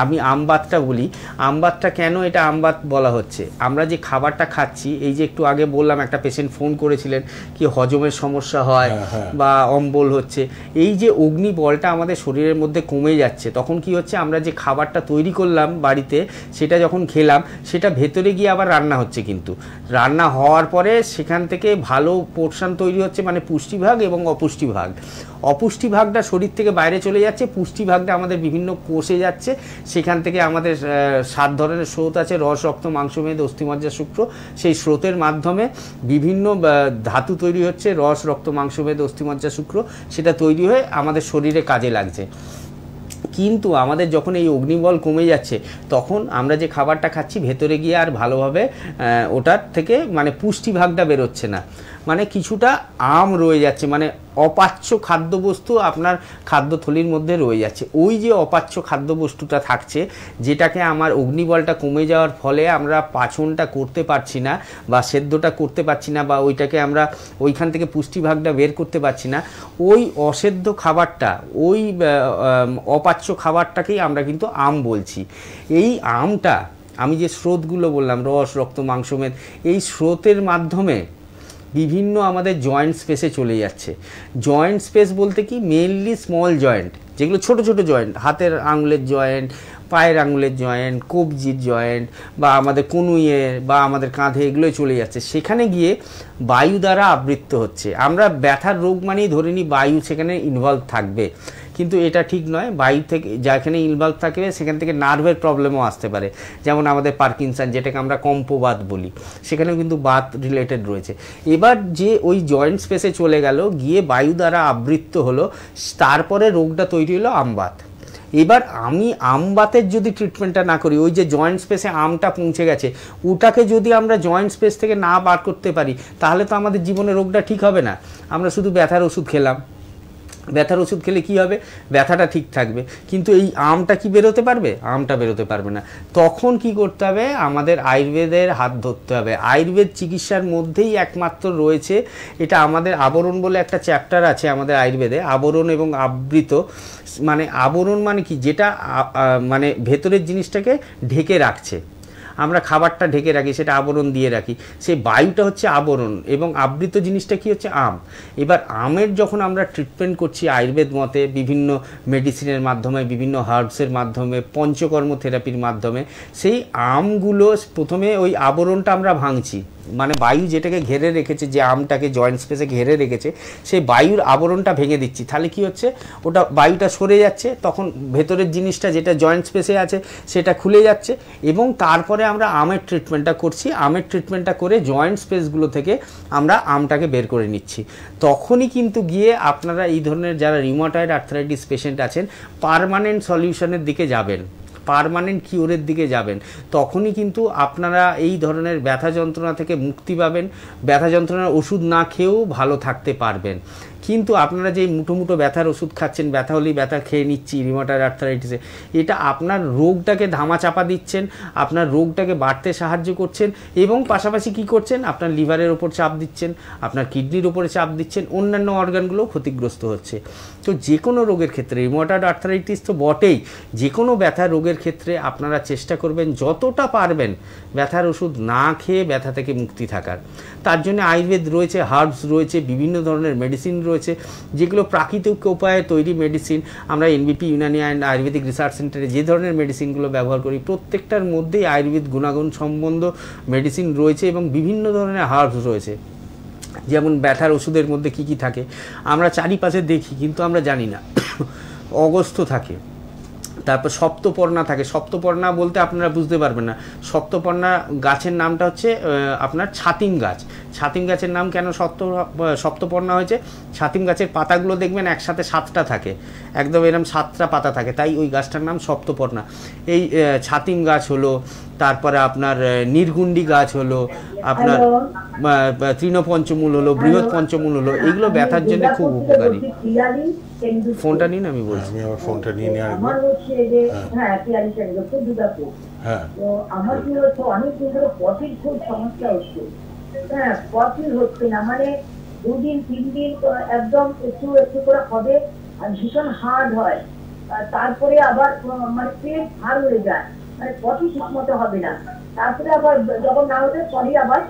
Speaker 2: আমি আমবাতটা বলি। আমবাতটা কেন এটা আমবাত বলা হচ্ছে, আমরা যে খাবারটা খাচ্ছি, এই যে একটু আগে বললাম একটা পেশেন্ট ফোন করেছিলেন কি হজমের সমস্যা হয় বা অম্বল হচ্ছে, এই যে অগ্নিবলটা আমাদের শরীরের মধ্যে কমে যাচ্ছে, তখন কি হচ্ছে আমরা যে খাবারটা তৈরি করলাম বাড়িতে সেটা যখন খেলাম সেটা ভেতরে গিয়ে আবার রান্না হচ্ছে, কিন্তু রান্না হওয়ার পরে সেখান থেকে ভালো পোর্শন তৈরি হচ্ছে, মানে পুষ্টিভাগ এবং অপুষ্টিভাগ। অপুষ্টিভাগটা শরীর থেকে বাইরে চলে যাচ্ছে, পুষ্টিভাগটা আমাদের বিভিন্ন কোষে যাচ্ছে, সেখান থেকে আমাদের 7 ধরনের স্রোত আছে, রস, রক্ত, মাংসমেদ, অস্থিমজ্জা, শুক্র। সেই স্রোতের মাধ্যমে বিভিন্ন ধাতু তৈরি হচ্ছে, রস, রক্ত, মাংসমেদ, অস্থিমজ্জা, শুক্র, সেটা তৈরি হয়ে আমাদের শরীরে কাজে লাগছে। কিন্তু আমাদের যখন এই অগ্নিবল কমে যাচ্ছে তখন আমরা যে খাবারটা খাচ্ছি ভেতরে গিয়ে আর ভালোভাবে ওটার থেকে মানে পুষ্টিভাগটা বেরোচ্ছে না, মানে কিছুটা আম রয়ে যাচ্ছে, মানে অপাচ্য খাদ্যবস্তু আপনার খাদ্যথলির মধ্যে রয়ে যাচ্ছে। ওই যে অপাচ্য খাদ্যবস্তুটা থাকছে, যেটাকে আমার অগ্নিবলটা কমে যাওয়ার ফলে আমরা পাচনটা করতে পারছি না বা সেদ্ধটা করতে পারছি না, বা ওইটাকে আমরা ওইখান থেকে পুষ্টিভাগটা বের করতে পারছি না, ওই অসেদ্ধ খাবারটা, ওই অপাচ্য খাবারটাকেই আমরা কিন্তু আম বলছি। এই আমটা আমি যে স্রোতগুলো বললাম, রস, রক্ত, মাংসমেদ, এই স্রোতের মাধ্যমে বিভিন্ন আমাদের জয়েন্ট স্পেসে চলে যাচ্ছে। জয়েন্ট স্পেস বলতে কি, মেইনলি স্মল জয়েন্ট, যেগুলো ছোট ছোট জয়েন্ট, হাতের আঙুলের জয়েন্ট, পায়ের আঙুলের জয়েন্ট, কবজির জয়েন্ট, বা আমাদের কনুইয়ে বা আমাদের কাঁধে, এগুলোই চলে যাচ্ছে। সেখানে গিয়ে বায়ু দ্বারা আবৃত্ত হচ্ছে। আমরা ব্যথার রোগ মানেই ধরে নিই বায়ু সেখানে ইনভলভ থাকবে, কিন্তু এটা ঠিক নয়। বায়ু থেকে যেখানে ইনভলভ থাকবে সেখান থেকে নার্ভের প্রবলেমও আসতে পারে, যেমন আমাদের পার্কিনসন, যেটাকে আমরা কম্পবাত বলি, সেখানেও কিন্তু বাত রিলেটেড রয়েছে। এবার যে ওই জয়েন্ট স্পেসে চলে গেল, গিয়ে বায়ু দ্বারা আবৃত্ত হলো, তারপরে রোগটা তৈরি হলো আমবাত। এবার আমি আমবাতের যদি ট্রিটমেন্টটা না করি, ওই যে জয়েন্ট স্পেসে আমটা পৌঁছে গেছে, ওটাকে যদি আমরা জয়েন্ট স্পেস থেকে না বার করতে পারি, তাহলে তো আমাদের জীবনে রোগটা ঠিক হবে না। আমরা শুধু ব্যথার ওষুধ খেলাম, ব্যথার ওষুধ খেলে কি হবে, ব্যথাটা ঠিক থাকবে, কিন্তু এই আমটা কি বেরোতে পারবে? আমটা বেরোতে পারবে না। তখন কি করতে হবে, আমাদের আয়ুর্বেদের হাত ধরতে হবে। আয়ুর্বেদ চিকিৎসার মধ্যেই একমাত্র রয়েছে, এটা আমাদের আবরণ বলে একটা চ্যাপ্টার আছে আমাদের আয়ুর্বেদে, আবরণ এবং আবৃত। মানে আবরণ মানে কি, যেটা মানে ভেতরের জিনিসটাকে ঢেকে রাখছে, আমরা খাবারটা ঢেকে রাখি, সেটা আবরণ দিয়ে রাখি, সেই বায়ুটা হচ্ছে আবরণ, এবং আবৃত জিনিসটা কি হচ্ছে আম। এবার আমের যখন আমরা ট্রিটমেন্ট করছি আয়ুর্বেদ মতে, বিভিন্ন মেডিসিনের মাধ্যমে, বিভিন্ন হার্বসের মাধ্যমে, পঞ্চকর্ম থেরাপির মাধ্যমে, সেই আমগুলো প্রথমে ওই আবরণটা আমরা ভাঙছি, মানে বায়ু যেটাকে ঘেরে রেখেছে, যে আমটাকে জয়েন্ট স্পেসে ঘেরে রেখেছে, সেই বায়ুর আবরণটা ভেঙে দিচ্ছি। তাহলে কি হচ্ছে, ওটা বায়ুটা সরে যাচ্ছে, তখন ভেতরের জিনিসটা যেটা জয়েন্ট স্পেসে আছে সেটা খুলে যাচ্ছে, এবং তারপরে আমরা আমের ট্রিটমেন্টটা করছি। আমের ট্রিটমেন্টটা করে জয়েন্ট স্পেসগুলো থেকে আমরা আমটাকে বের করে নিচ্ছি। তখনই কিন্তু গিয়ে আপনারা এই ধরনের যারা রিউমাটয়েড আর্থ্রাইটিস পেশেন্ট আছেন, পার্মানেন্ট সলিউশনের দিকে যাবেন, পার্মানেন্ট কিওরের দিকে যাবেন। তখনই কিন্তু আপনারা এই ধরনের ব্যথা যন্ত্রণা থেকে মুক্তি পাবেন, ব্যথা যন্ত্রণার ওষুধ না খেয়েও ভালো থাকতে পারবেন। কিন্তু আপনারা যে মুঠো মুঠো ব্যথার ওষুধ খাচ্ছেন, ব্যথা হলেই ব্যথা খেয়ে নিচ্ছি রিউমাটয়েড আর্থ্রাইটিসে, এটা আপনার রোগটাকে ধামাচাপা দিচ্ছেন, আপনার রোগটাকে বাড়তে সাহায্য করছেন, এবং পাশাপাশি কি করছেন, আপনার লিভারের ওপর চাপ দিচ্ছেন, আপনার কিডনির ওপরে চাপ দিচ্ছেন, অন্যান্য অর্গানগুলো ক্ষতিগ্রস্ত হচ্ছে। তো যে কোনো রোগের ক্ষেত্রে, রিউমাটয়েড আর্থ্রাইটিস তো বটেই, যে কোনো ব্যথা রোগের ক্ষেত্রে আপনারা চেষ্টা করবেন যতটা পারবেন ব্যথার ওষুধ না খেয়ে ব্যথা থেকে মুক্তি থাকার। তার জন্য আয়ুর্বেদ রয়েছে, হার্বস রয়েছে, বিভিন্ন ধরনের মেডিসিন রয়েছে, যেগুলো প্রাকৃতিক উপায়ে তৈরি মেডিসিন। আমরা এনবিপি ইউনানি অ্যান্ড আয়ুর্বেদিক রিসার্চ সেন্টারে যে ধরনের মেডিসিনগুলো ব্যবহার করি, প্রত্যেকটার মধ্যেই আয়ুর্বেদ গুণাগুণ সম্বন্ধ মেডিসিন রয়েছে, এবং বিভিন্ন ধরনের হার্বস রয়েছে। যেমন ব্যথার ওষুধের মধ্যে কি কি থাকে আমরা চারিপাশে দেখি, কিন্তু আমরা জানি না। অগস্ত্য থাকে, তারপর সপ্তপর্ণা থাকে। সপ্তপর্ণা বলতে আপনারা বুঝতে পারবেন না, সপ্তপর্ণা গাছের নামটা হচ্ছে আপনার ছাতিম গাছ। ছাতিম গাছের নাম কেন সপ্তপর্ণা হয়েছে, ছাতিম গাছের পাতাগুলো দেখবেন একসাথে 7টা থাকে, একদম এরকম 7টা পাতা থাকে, তাই ওই গাছটার নাম সপ্তপর্ণা। এই ছাতিম গাছ হলো, তারপরে আপনার নির্গুন্ডি গাছ হলো, আপনার তৃণপঞ্চমূল হলো, বৃহৎ পঞ্চমূল হলো, এগুলো ব্যথার জন্য খুব উপকারী। ফোনটা নিন, আমি বলছি।
Speaker 1: আমি আমার ফোনটা নিয়ে নিয়ে আসবো।
Speaker 3: আমার হচ্ছে যে হ্যাঁ পিয়ালি সেনগুপ্ত দুর্গাপুর। তো আমার কি হচ্ছে, অনেক দিন ধরে পথের খুব সমস্যা হচ্ছে। হ্যাঁ, পথই হচ্ছে না, মানে 2 দিন 3 দিন একদম একটু একটু করে হবে, আর ভীষণ হার্ড হয়, তারপরে আবার মানে পেট ভার হয়ে যায়, মানে পটি ঠিক মতো হবে না, তারপরে আবার যখন না হতে পরে আবার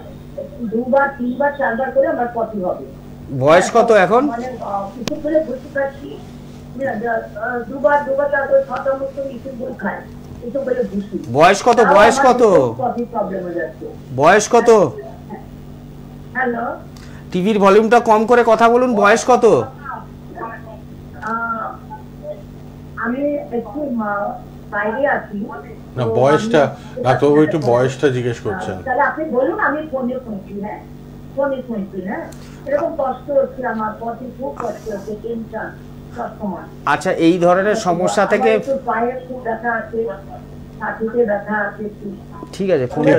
Speaker 3: 2বার 3বার 4বার করে আবার পটি হবে।
Speaker 2: বয়স কত এখন?
Speaker 3: মানে কিছু করে বুঝতে পারছি 2বার তারপরে 6টা মতো ইসুগুলো খায়, কিছু করে বুঝি।
Speaker 2: বয়স কত? বয়স কত?
Speaker 3: পটি প্রবলেম হয়ে যাচ্ছে।
Speaker 2: বয়স কত?
Speaker 3: হ্যালো,
Speaker 2: টিভির ভলিউমটা কম করে কথা বলুন। বয়স কত?
Speaker 3: আমি একটু বাইরে আছি।
Speaker 1: না বয়সটা ডাক্তারবাবু একটু বয়সটা জিজ্ঞেস করছেন।
Speaker 3: তাহলে আপনি বলুন, আমি ফোনে শুনছি। হ্যাঁ ফোনে শুনছি। হ্যাঁ এরকম কষ্ট হচ্ছে আমার, পথে খুব কষ্ট হচ্ছে, টেনশন সবসময়।
Speaker 2: আচ্ছা, এই ধরনের সমস্যা থেকে
Speaker 3: পায়ের খুব ব্যথা আছে, হাঁটুতে ব্যথা আছে।
Speaker 2: ঠিক আছে, ফোনে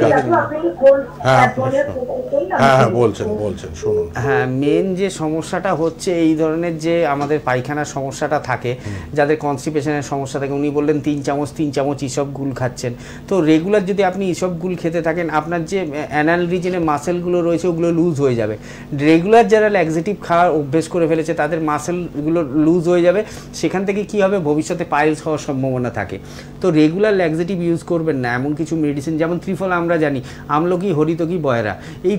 Speaker 1: বলছেন শুনুন।
Speaker 2: হ্যাঁ, মেন যে সমস্যাটা হচ্ছে এই ধরনের যে আমাদের পায়খানার সমস্যাটা থাকে, যাদের কনস্টিপেশনের সমস্যা থাকে, উনি বললেন 3 চামচ ইসব গুল খাচ্ছেন। তো রেগুলার যদি আপনি ইসব গুল খেতে থাকেন, আপনার যে অ্যানাল রিজনে মাসেলগুলো রয়েছে ওগুলো লুজ হয়ে যাবে। রেগুলার যারা ল্যাক্সেটিভ খাওয়ার অভ্যেস করে ফেলেছে তাদের মাসেলগুলো লুজ হয়ে যাবে, সেখান থেকে কি হবে, ভবিষ্যতে পাইলস হওয়ার সম্ভাবনা থাকে। তো রেগুলার ল্যাক্সেটিভ ইউজ করবেন না। এমন কিছু মেডিসিন যেমন ত্রিফলা আমরা জানি, আমলকি, হরিতকি, বয়রা, এই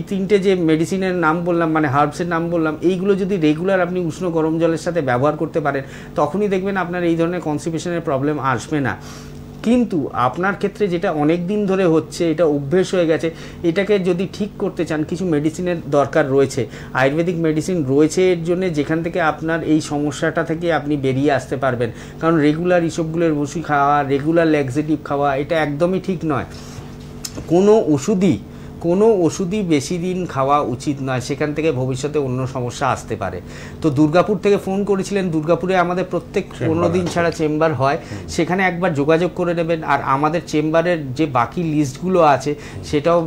Speaker 2: তিনটে যে মেডিসিনের নাম বললাম, মানে হার্বসের নাম বললাম, এইগুলো যদি রেগুলার আপনি উষ্ণ গরম জলের সাথে ব্যবহার করতে পারেন, তখনই দেখবেন আপনার এই ধরনের কনস্টিপেশনের প্রবলেম আসবে না। কিন্তু আপনার ক্ষেত্রে যেটা অনেক দিন ধরে হচ্ছে, এটা অভ্যেস হয়ে গেছে, এটাকে যদি ঠিক করতে চান কিছু মেডিসিনের দরকার রয়েছে, আয়ুর্বেদিক মেডিসিন রয়েছে এর জন্য, যেখান থেকে আপনার এই সমস্যাটা থেকে আপনি বেরিয়ে আসতে পারবেন। কারণ রেগুলার ইসবগুলোর ওষুধ খাওয়া, রেগুলার ল্যাক্সেটিভ খাওয়া, এটা একদমই ঠিক নয়। কোনো ওষুধই বেশি দিন খাওয়া উচিত নয়, সেখান থেকে ভবিষ্যতে অন্য সমস্যা আসতে পারে। তো দুর্গাপুর থেকে ফোন করেছিলেন, দুর্গাপুরে আমাদের প্রত্যেক 15 দিন ছাড়া চেম্বার হয়, সেখানে একবার যোগাযোগ করে নেবেন। আর আমাদের চেম্বারের যে বাকি লিস্টগুলো আছে সেটাও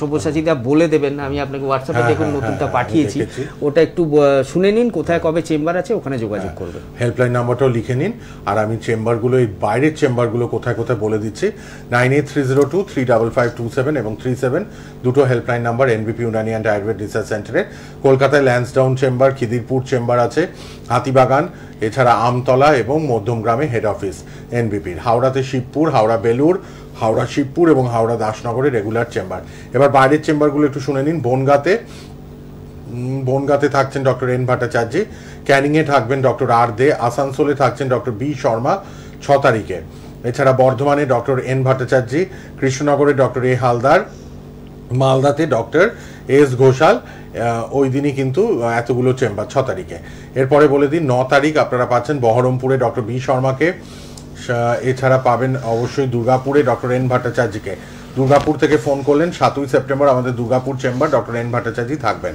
Speaker 2: সব্যসাচীদা বলে দেবেন, আমি আপনাকে হোয়াটসঅ্যাপে দেখুন নতুনটা পাঠিয়েছি, ওটা একটু শুনে নিন, কোথায় কবে চেম্বার আছে ওখানে যোগাযোগ করবেন।
Speaker 1: হেল্পলাইন নাম্বারটাও লিখে নিন। আর আমি চেম্বারগুলো, এই বাইরের চেম্বারগুলো কোথায় কোথায় বলে দিচ্ছি। 9830235527 এবং 37 দুটো helpline number এনবিপি Unani and Ayurveda research সেন্টারে। কলকাতায় ল্যান্সডাউন চেম্বার, খিদিরপুর চেম্বার আছে, হাতিবাগান, এছাড়া আমতলা এবং মধ্যমগ্রামে হেড অফিস এনবিপির। হাওড়াতে শিবপুর, হাওড়া বেলুর, হাওড়া শিবপুর এবং হাওড়া দাসনগরে রেগুলার চেম্বার। এবার বাইরের চেম্বারগুলো একটু শুনে নিন। বনগাঁতে থাকছেন ডক্টর এন ভট্টাচার্য, ক্যানিংয়ে থাকবেন ডক্টর আর দে, আসানসোলে থাকছেন ডক্টর বি শর্মা 6 তারিখে। এছাড়া বর্ধমানে ডক্টর এন ভট্টাচার্য, কৃষ্ণনগরে ডক্টর এ হালদার, মালদাতে ডক্টর এস ঘোষাল। ওই দিনই কিন্তু এতগুলো চেম্বার 6 তারিখে। এরপরে বলে দিন 9 তারিখ আপনারা পাচ্ছেন বহরমপুরে ডক্টর বি শর্মাকে, এছাড়া পাবেন অবশ্যই দুর্গাপুরে ডক্টর এন ভট্টাচার্যকে। দুর্গাপুর থেকে ফোন করলেন, 7ই সেপ্টেম্বর আমাদের Durgapur chamber, doctor N Bhattacharya থাকবেন।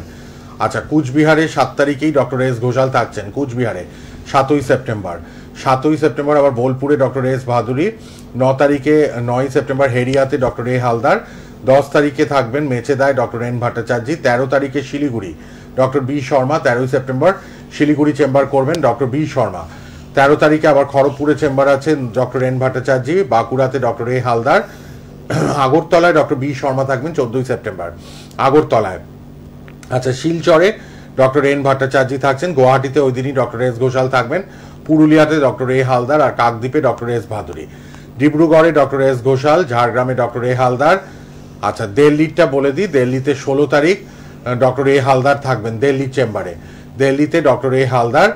Speaker 1: আচ্ছা, কুচবিহারে 7 তারিখেই ডক্টর এস ঘোষাল থাকছেন কুচবিহারে, 7ই সেপ্টেম্বর আবার বোলপুরে ডক্টর এস ভাদুরী, 9 তারিখে 9ই সেপ্টেম্বর হেরিয়াতে ডক্টর এ হালদার, 10 তারিখে থাকবেন মেচেদায় ডক্টর এন ভট্টাচার্য, 13 তারিখে শিলিগুড়ি ডক্টর বি শর্মা, 13ই সেপ্টেম্বর শিলিগুড়ি চেম্বার করবেন ডক্টর বি শর্মা। 13 তারিখে আবার খড়গপুরে চেম্বার আছে ডক্টর এন ভট্টাচার্য, বাঁকুড়াতে ডক্টর এ হালদার, আগরতলায় ডক্টর বি শর্মা থাকবেন 14ই সেপ্টেম্বর আগরতলায়। আচ্ছা, শিলচরে ডক্টর এন ভট্টাচার্য থাকছেন, গুয়াহাটিতে ওই দিনই ডক্টর এস ঘোষাল থাকবেন, পুরুলিয়াতে ডক্টর এ হালদার আর কাকদ্বীপে ডক্টর এস ভাদুরী, ডিব্রুগড়ে ডক্টর এস ঘোষাল, ঝাড়গ্রামে ডক্টর এ হালদার। আচ্ছা, দিল্লিটা বলে দিই, দিল্লিতে 16 তারিখ ডক্টর এ হালদার থাকবেন দিল্লি চেম্বারে। দিল্লিতে ডক্টর এ হালদার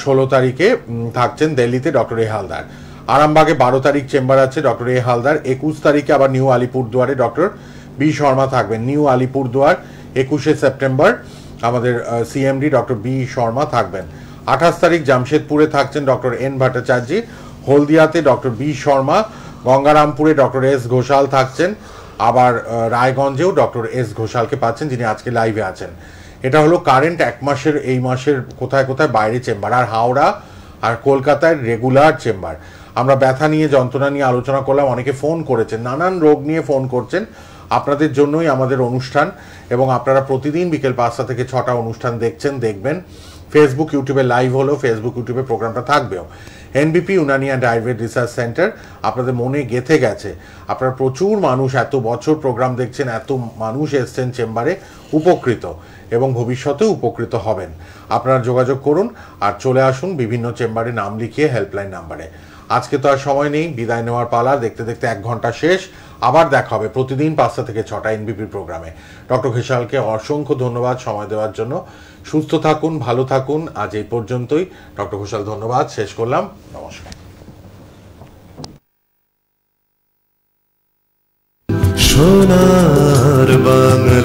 Speaker 1: 16 তারিখে থাকছেন দিল্লিতে ডক্টর এ হালদার। আরামবাগে 12 তারিখ চেম্বার আছে ডক্টর এ হালদার। 21 তারিখে আবার নিউ আলিপুরদুয়ারে ডক্টর বি শর্মা থাকবেন। নিউ আলিপুরদুয়ার 21শে সেপ্টেম্বর আমাদের সিএমডি ডক্টর বি শর্মা থাকবেন। 28 তারিখ জামশেদপুরে থাকছেন ডক্টর এন ভট্টাচার্য, হলদিয়াতে ডক্টর বি শর্মা, গঙ্গারামপুরে ডক্টর এস ঘোষাল থাকছেন, আবার রায়গঞ্জেও ডক্টর এস ঘোষালকে পাচ্ছেন যিনি আজকে লাইভে আছেন। এটা হলো কারেন্ট 1 মাসের, এই মাসের কোথায় কোথায় বাইরে চেম্বার। আর হাওড়া আর কলকাতায় রেগুলার চেম্বার। আমরা ব্যথা নিয়ে, যন্ত্রণা নিয়ে আলোচনা করলাম, অনেকে ফোন করেছেন, নানান রোগ নিয়ে ফোন করছেন। আপনাদের জন্যই আমাদের অনুষ্ঠান, এবং আপনারা প্রতিদিন বিকেল 5টা থেকে 6টা অনুষ্ঠান দেখবেন। ফেসবুক ইউটিউবে লাইভ হলো, ফেসবুক ইউটিউবে প্রোগ্রামটা থাকবেও। NBP Unani and Ayurveda research centre আপনাদের মনে গেঁথে গেছে। আপনারা প্রচুর মানুষ এত বছর প্রোগ্রাম দেখছেন, এত মানুষ এসছেন চেম্বারে, উপকৃত এবং ভবিষ্যতেও উপকৃত হবেন। আপনারা যোগাযোগ করুন আর চলে আসুন বিভিন্ন চেম্বারে নাম লিখিয়ে হেল্পলাইন নাম্বারে। আজকে তো আর সময় নেই, বিদায় নেওয়ার পালা। দেখতে দেখতে 1 ঘন্টা শেষ। আবার দেখা হবে প্রতিদিন 5টা থেকে 6টা এনবিপির প্রোগ্রামে। ডক্টর ঘোষালকে অসংখ্য ধন্যবাদ সময় দেওয়ার জন্য। সুস্থ থাকুন, ভালো থাকুন। আজ এই পর্যন্তই। ডক্টর ঘোষাল ধন্যবাদ, শেষ করলাম। নমস্কার।
Speaker 15: সোনার বাংলা।